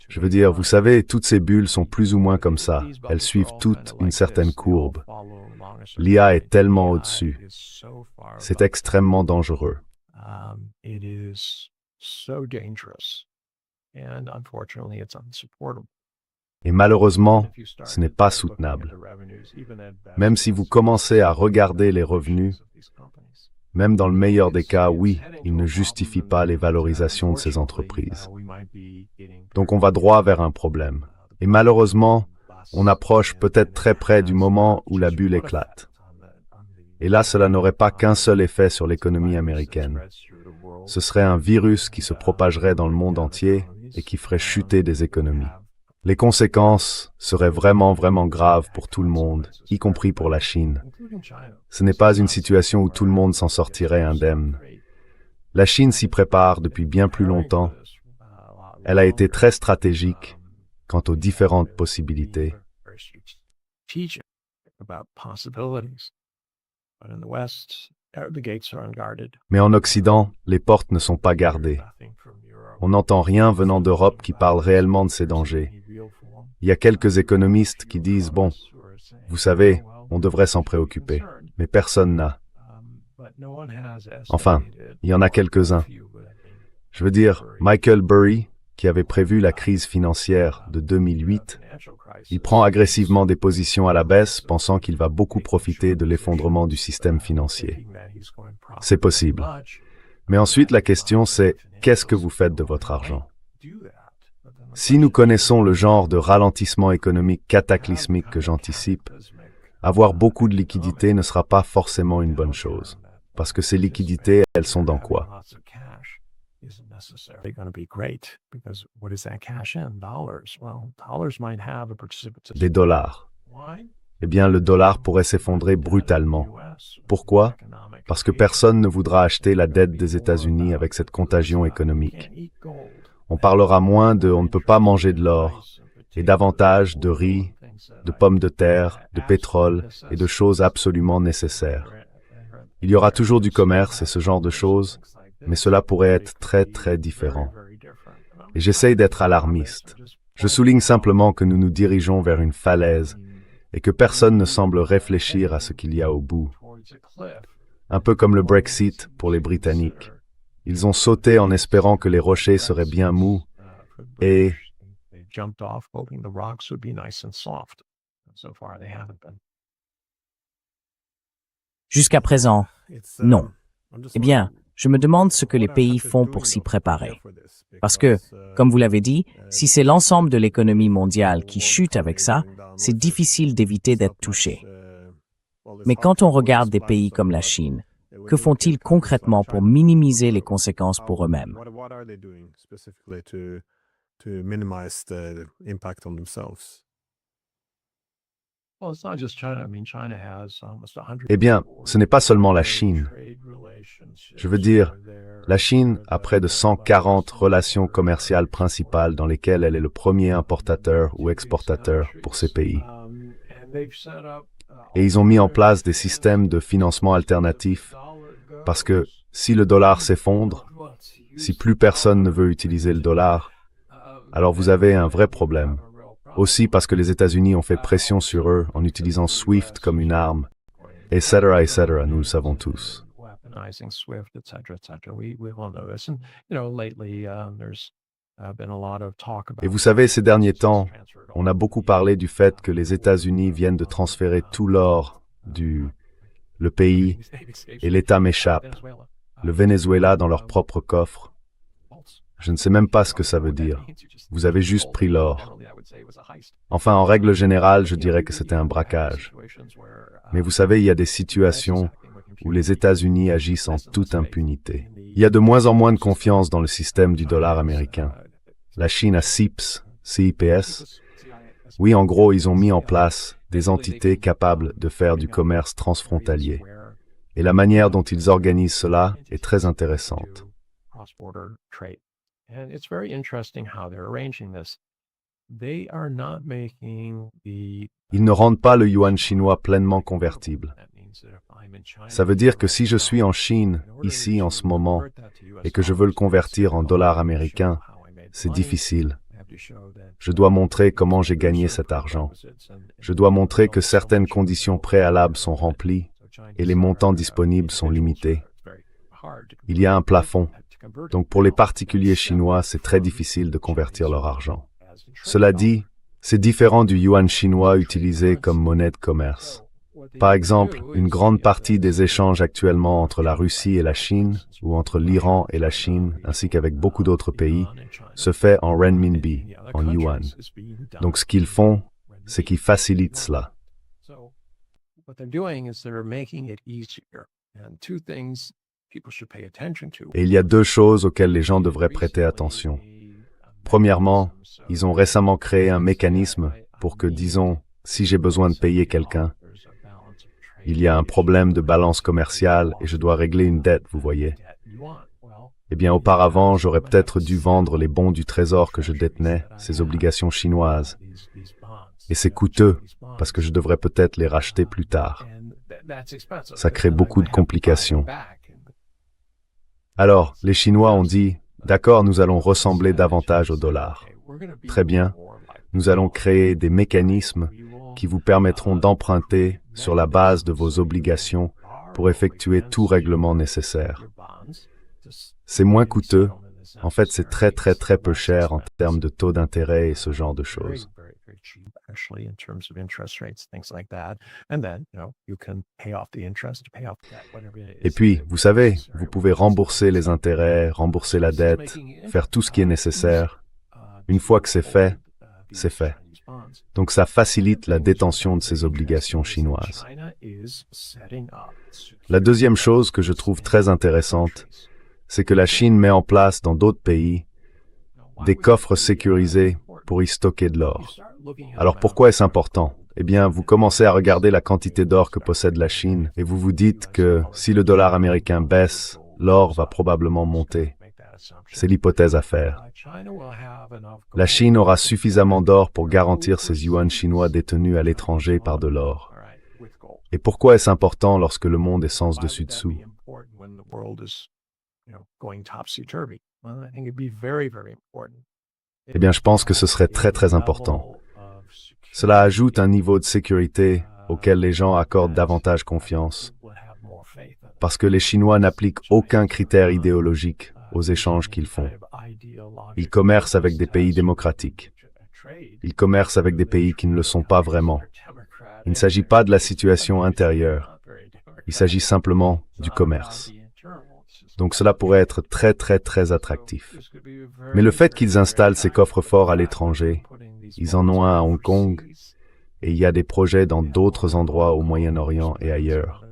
Je veux dire, vous savez, toutes ces bulles sont plus ou moins comme ça. Elles suivent toutes une certaine courbe. L'IA est tellement au-dessus. C'est extrêmement dangereux. Et malheureusement, ce n'est pas soutenable. Même si vous commencez à regarder les revenus, même dans le meilleur des cas, oui, ils ne justifient pas les valorisations de ces entreprises. Donc on va droit vers un problème. Et malheureusement, on approche peut-être très près du moment où la bulle éclate. Et là, cela n'aurait pas qu'un seul effet sur l'économie américaine. Ce serait un virus qui se propagerait dans le monde entier et qui ferait chuter des économies. Les conséquences seraient vraiment graves pour tout le monde, y compris pour la Chine. Ce n'est pas une situation où tout le monde s'en sortirait indemne. La Chine s'y prépare depuis bien plus longtemps. Elle a été très stratégique quant aux différentes possibilités. Mais en Occident, les portes ne sont pas gardées. On n'entend rien venant d'Europe qui parle réellement de ces dangers. Il y a quelques économistes qui disent, bon, vous savez, on devrait s'en préoccuper, mais personne n'a. Enfin, il y en a quelques-uns. Je veux dire, Michael Burry, qui avait prévu la crise financière de 2008, il prend agressivement des positions à la baisse, pensant qu'il va beaucoup profiter de l'effondrement du système financier. C'est possible. Mais ensuite, la question c'est, qu'est-ce que vous faites de votre argent? Si nous connaissons le genre de ralentissement économique cataclysmique que j'anticipe, avoir beaucoup de liquidités ne sera pas forcément une bonne chose. Parce que ces liquidités, elles sont dans quoi? Des dollars. Eh bien, le dollar pourrait s'effondrer brutalement. Pourquoi? Parce que personne ne voudra acheter la dette des États-Unis avec cette contagion économique. On parlera moins de « on ne peut pas manger de l'or » et davantage de riz, de pommes de terre, de pétrole et de choses absolument nécessaires. Il y aura toujours du commerce et ce genre de choses, mais cela pourrait être très différent. Et j'essaye d'être alarmiste. Je souligne simplement que nous nous dirigeons vers une falaise et que personne ne semble réfléchir à ce qu'il y a au bout. Un peu comme le Brexit pour les Britanniques. Ils ont sauté en espérant que les rochers seraient bien mous et... Jusqu'à présent, non. Eh bien, je me demande ce que les pays font pour s'y préparer. Parce que, comme vous l'avez dit, si c'est l'ensemble de l'économie mondiale qui chute avec ça, c'est difficile d'éviter d'être touché. Mais quand on regarde des pays comme la Chine, que font-ils concrètement pour minimiser les conséquences pour eux-mêmes? Eh bien, ce n'est pas seulement la Chine. Je veux dire, la Chine a près de 140 relations commerciales principales dans lesquelles elle est le premier importateur ou exportateur pour ces pays. Et ils ont mis en place des systèmes de financement alternatifs parce que si le dollar s'effondre, si plus personne ne veut utiliser le dollar, alors vous avez un vrai problème. Aussi parce que les États-Unis ont fait pression sur eux en utilisant SWIFT comme une arme, etc., etc., nous le savons tous. Et vous savez, ces derniers temps, on a beaucoup parlé du fait que les États-Unis viennent de transférer tout l'or le pays, et l'État m'échappe, le Venezuela dans leur propre coffre. Je ne sais même pas ce que ça veut dire. Vous avez juste pris l'or. Enfin, en règle générale, je dirais que c'était un braquage. Mais vous savez, il y a des situations où les États-Unis agissent en toute impunité. Il y a de moins en moins de confiance dans le système du dollar américain. La Chine a CIPS. Oui, en gros, ils ont mis en place des entités capables de faire du commerce transfrontalier. Et la manière dont ils organisent cela est très intéressante. Ils ne rendent pas le yuan chinois pleinement convertible. Ça veut dire que si je suis en Chine, ici, en ce moment, et que je veux le convertir en dollars américains, c'est difficile. Je dois montrer comment j'ai gagné cet argent. Je dois montrer que certaines conditions préalables sont remplies et les montants disponibles sont limités. Il y a un plafond. Donc pour les particuliers chinois, c'est très difficile de convertir leur argent. Cela dit, c'est différent du yuan chinois utilisé comme monnaie de commerce. Par exemple, une grande partie des échanges actuellement entre la Russie et la Chine, ou entre l'Iran et la Chine, ainsi qu'avec beaucoup d'autres pays, se fait en renminbi, en yuan. Donc ce qu'ils font, c'est qu'ils facilitent cela. Et il y a deux choses auxquelles les gens devraient prêter attention. Premièrement, ils ont récemment créé un mécanisme pour que, disons, si j'ai besoin de payer quelqu'un, il y a un problème de balance commerciale et je dois régler une dette, vous voyez. Eh bien, auparavant, j'aurais peut-être dû vendre les bons du trésor que je détenais, ces obligations chinoises. Et c'est coûteux, parce que je devrais peut-être les racheter plus tard. Ça crée beaucoup de complications. Alors, les Chinois ont dit, d'accord, nous allons ressembler davantage au dollar. Très bien, nous allons créer des mécanismes qui vous permettront d'emprunter sur la base de vos obligations pour effectuer tout règlement nécessaire. C'est moins coûteux. En fait, c'est très peu cher en termes de taux d'intérêt et ce genre de choses. Et puis, vous savez, vous pouvez rembourser les intérêts, rembourser la dette, faire tout ce qui est nécessaire. Une fois que c'est fait, c'est fait. Donc ça facilite la détention de ces obligations chinoises. La deuxième chose que je trouve très intéressante, c'est que la Chine met en place dans d'autres pays des coffres sécurisés pour y stocker de l'or. Alors pourquoi est-ce important? Eh bien, vous commencez à regarder la quantité d'or que possède la Chine et vous vous dites que si le dollar américain baisse, l'or va probablement monter. C'est l'hypothèse à faire. La Chine aura suffisamment d'or pour garantir ses yuan chinois détenus à l'étranger par de l'or. Et pourquoi est-ce important lorsque le monde est sens dessus dessous? Eh bien, je pense que ce serait très important. Cela ajoute un niveau de sécurité auquel les gens accordent davantage confiance. Parce que les Chinois n'appliquent aucun critère idéologique aux échanges qu'ils font. Ils commercent avec des pays démocratiques. Ils commercent avec des pays qui ne le sont pas vraiment. Il ne s'agit pas de la situation intérieure. Il s'agit simplement du commerce. Donc cela pourrait être très attractif. Mais le fait qu'ils installent ces coffres-forts à l'étranger, ils en ont un à Hong Kong, et il y a des projets dans d'autres endroits au Moyen-Orient et ailleurs,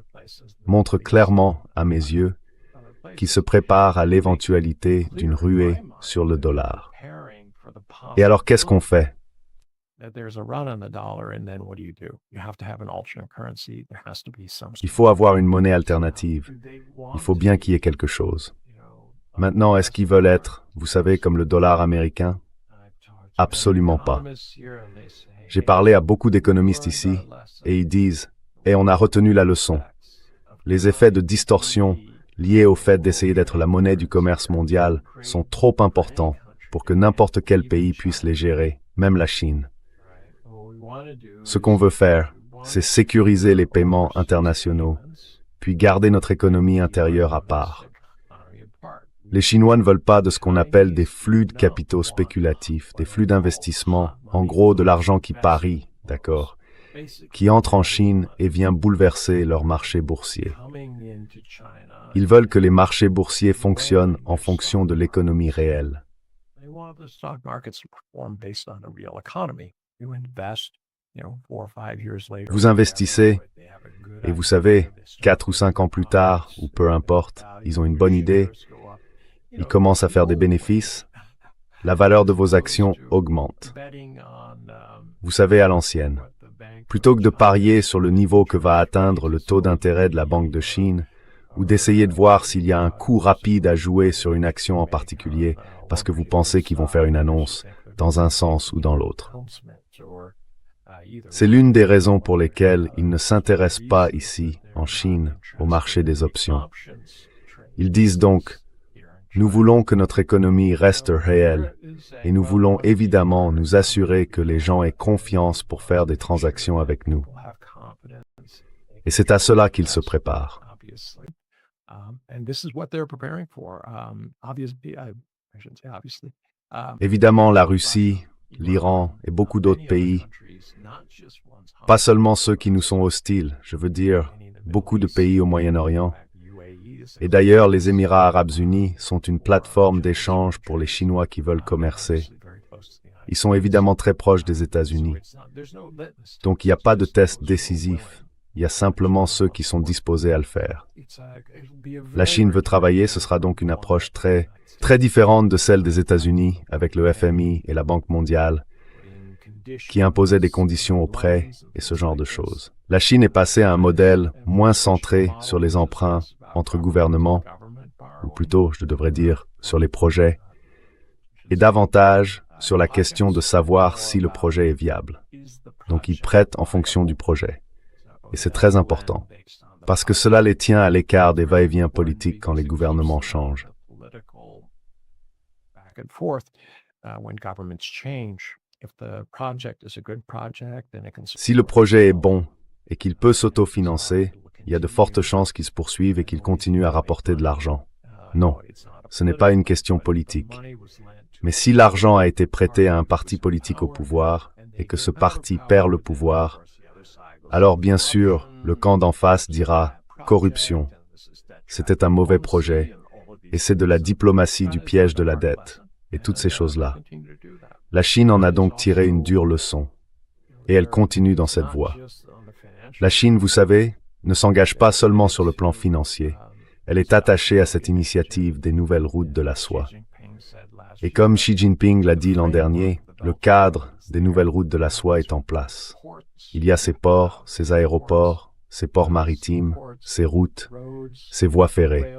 montre clairement, à mes yeux, qu'ils se préparent à l'éventualité d'une ruée sur le dollar. Et alors qu'est-ce qu'on fait? Il faut avoir une monnaie alternative. Il faut bien qu'il y ait quelque chose. Maintenant, est-ce qu'ils veulent être, vous savez, comme le dollar américain? Absolument pas. J'ai parlé à beaucoup d'économistes ici, et ils disent, et on a retenu la leçon. Les effets de distorsion liés au fait d'essayer d'être la monnaie du commerce mondial sont trop importants pour que n'importe quel pays puisse les gérer, même la Chine. Ce qu'on veut faire, c'est sécuriser les paiements internationaux, puis garder notre économie intérieure à part. Les Chinois ne veulent pas de ce qu'on appelle des flux de capitaux spéculatifs, des flux d'investissement, en gros de l'argent qui parie, d'accord, qui entre en Chine et vient bouleverser leur marché boursier. Ils veulent que les marchés boursiers fonctionnent en fonction de l'économie réelle. Vous investissez, et vous savez, 4 ou 5 ans plus tard, ou peu importe, ils ont une bonne idée, ils commencent à faire des bénéfices, la valeur de vos actions augmente. Vous savez, à l'ancienne. Plutôt que de parier sur le niveau que va atteindre le taux d'intérêt de la Banque de Chine, ou d'essayer de voir s'il y a un coup rapide à jouer sur une action en particulier, parce que vous pensez qu'ils vont faire une annonce, dans un sens ou dans l'autre. C'est l'une des raisons pour lesquelles ils ne s'intéressent pas ici, en Chine, au marché des options. Ils disent donc, nous voulons que notre économie reste réelle, et nous voulons évidemment nous assurer que les gens aient confiance pour faire des transactions avec nous. Et c'est à cela qu'ils se préparent. Évidemment, la Russie, l'Iran et beaucoup d'autres pays, pas seulement ceux qui nous sont hostiles, je veux dire, beaucoup de pays au Moyen-Orient. Et d'ailleurs, les Émirats arabes unis sont une plateforme d'échange pour les Chinois qui veulent commercer. Ils sont évidemment très proches des États-Unis. Donc il n'y a pas de test décisif. Il y a simplement ceux qui sont disposés à le faire. La Chine veut travailler, ce sera donc une approche très différente de celle des États-Unis avec le FMI et la Banque mondiale, qui imposaient des conditions aux prêts et ce genre de choses. La Chine est passée à un modèle moins centré sur les emprunts entre gouvernements, ou plutôt, je devrais dire, sur les projets, et davantage sur la question de savoir si le projet est viable. Donc ils prêtent en fonction du projet. Et c'est très important, parce que cela les tient à l'écart des va-et-vient politiques quand les gouvernements changent. Si le projet est bon et qu'il peut s'autofinancer, il y a de fortes chances qu'il se poursuive et qu'il continue à rapporter de l'argent. Non, ce n'est pas une question politique. Mais si l'argent a été prêté à un parti politique au pouvoir et que ce parti perd le pouvoir, alors bien sûr, le camp d'en face dira « corruption ». C'était un mauvais projet et c'est de la diplomatie du piège de la dette et toutes ces choses-là. La Chine en a donc tiré une dure leçon et elle continue dans cette voie. La Chine, vous savez, ne s'engage pas seulement sur le plan financier. Elle est attachée à cette initiative des nouvelles routes de la soie. Et comme Xi Jinping l'a dit l'an dernier, le cadre des nouvelles routes de la soie est en place. Il y a ces ports, ces aéroports, ces ports maritimes, ces routes, ces voies ferrées.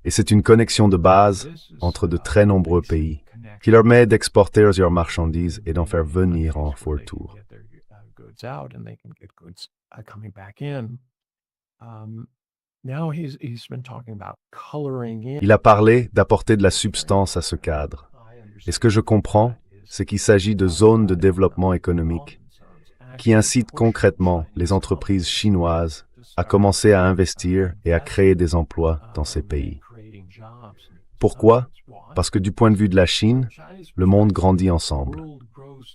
Et c'est une connexion de base entre de très nombreux pays qui leur permet d'exporter leurs marchandises et d'en faire venir en fourre-tout. Il a parlé d'apporter de la substance à ce cadre. Et ce que je comprends, c'est qu'il s'agit de zones de développement économique qui incitent concrètement les entreprises chinoises à commencer à investir et à créer des emplois dans ces pays. Pourquoi? Parce que du point de vue de la Chine, le monde grandit ensemble.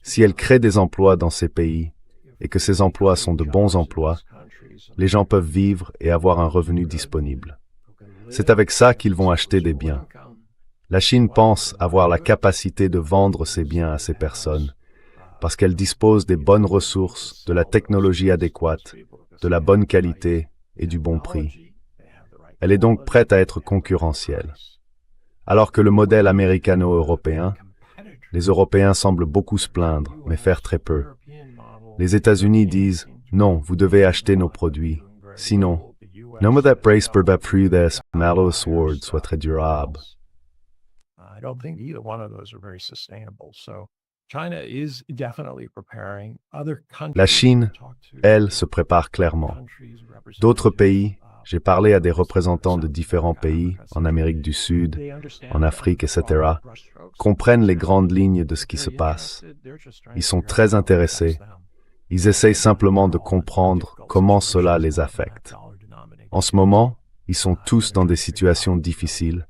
Si elle crée des emplois dans ces pays et que ces emplois sont de bons emplois, les gens peuvent vivre et avoir un revenu disponible. C'est avec ça qu'ils vont acheter des biens. La Chine pense avoir la capacité de vendre ses biens à ces personnes parce qu'elle dispose des bonnes ressources, de la technologie adéquate, de la bonne qualité et du bon prix. Elle est donc prête à être concurrentielle. Alors que le modèle américano-européen, Les Européens semblent beaucoup se plaindre, mais faire très peu. Les États-Unis disent « Non, vous devez acheter nos produits. Sinon, nombre de price per prix des mallow sword soit très durable. » La Chine, elle, se prépare clairement. D'autres pays, j'ai parlé à des représentants de différents pays, en Amérique du Sud, en Afrique, etc., comprennent les grandes lignes de ce qui se passe. Ils sont très intéressés. Ils essayent simplement de comprendre comment cela les affecte. En ce moment, ils sont tous dans des situations difficiles.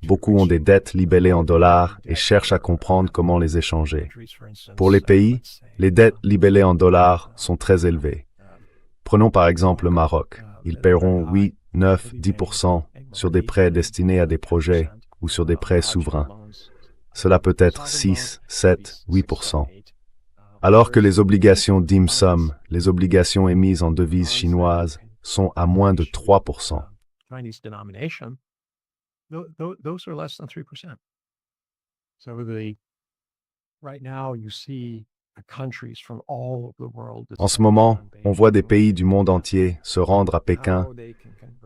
Beaucoup ont des dettes libellées en dollars et cherchent à comprendre comment les échanger. Pour les pays, les dettes libellées en dollars sont très élevées. Prenons par exemple le Maroc. Ils paieront 8, 9, 10% sur des prêts destinés à des projets ou sur des prêts souverains. Cela peut être 6, 7, 8%. Alors que les obligations dim sum, les obligations émises en devises chinoises, sont à moins de 3%. En ce moment, on voit des pays du monde entier se rendre à Pékin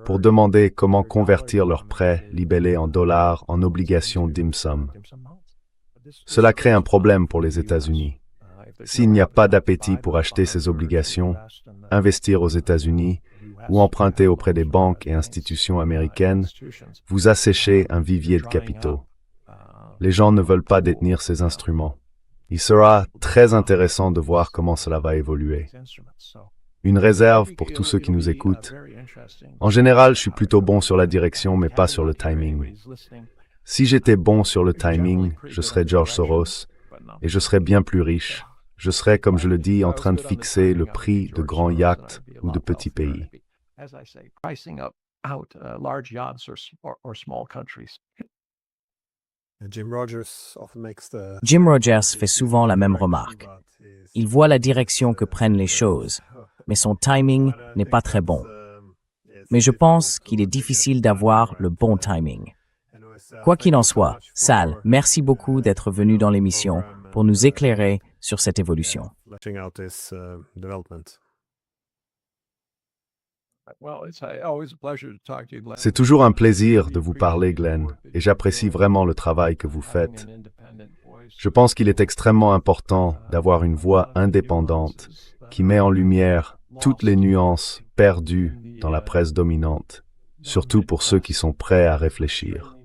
pour demander comment convertir leurs prêts libellés en dollars en obligations dim sum. Cela crée un problème pour les États-Unis. S'il n'y a pas d'appétit pour acheter ces obligations, investir aux États-Unis ou emprunter auprès des banques et institutions américaines, vous asséchez un vivier de capitaux. Les gens ne veulent pas détenir ces instruments. Il sera très intéressant de voir comment cela va évoluer. Une réserve pour tous ceux qui nous écoutent. En général, je suis plutôt bon sur la direction, mais pas sur le timing. Si j'étais bon sur le timing, je serais George Soros et je serais bien plus riche. Je serais, comme je le dis, en train de fixer le prix de grands yachts ou de petits pays. Jim Rogers fait souvent la même remarque. Il voit la direction que prennent les choses, mais son timing n'est pas très bon. Mais je pense qu'il est difficile d'avoir le bon timing. Quoi qu'il en soit, Sal, merci beaucoup d'être venu dans l'émission pour nous éclairer sur cette évolution. C'est toujours un plaisir de vous parler, Glenn, et j'apprécie vraiment le travail que vous faites. Je pense qu'il est extrêmement important d'avoir une voix indépendante qui met en lumière toutes les nuances perdues dans la presse dominante, surtout pour ceux qui sont prêts à réfléchir.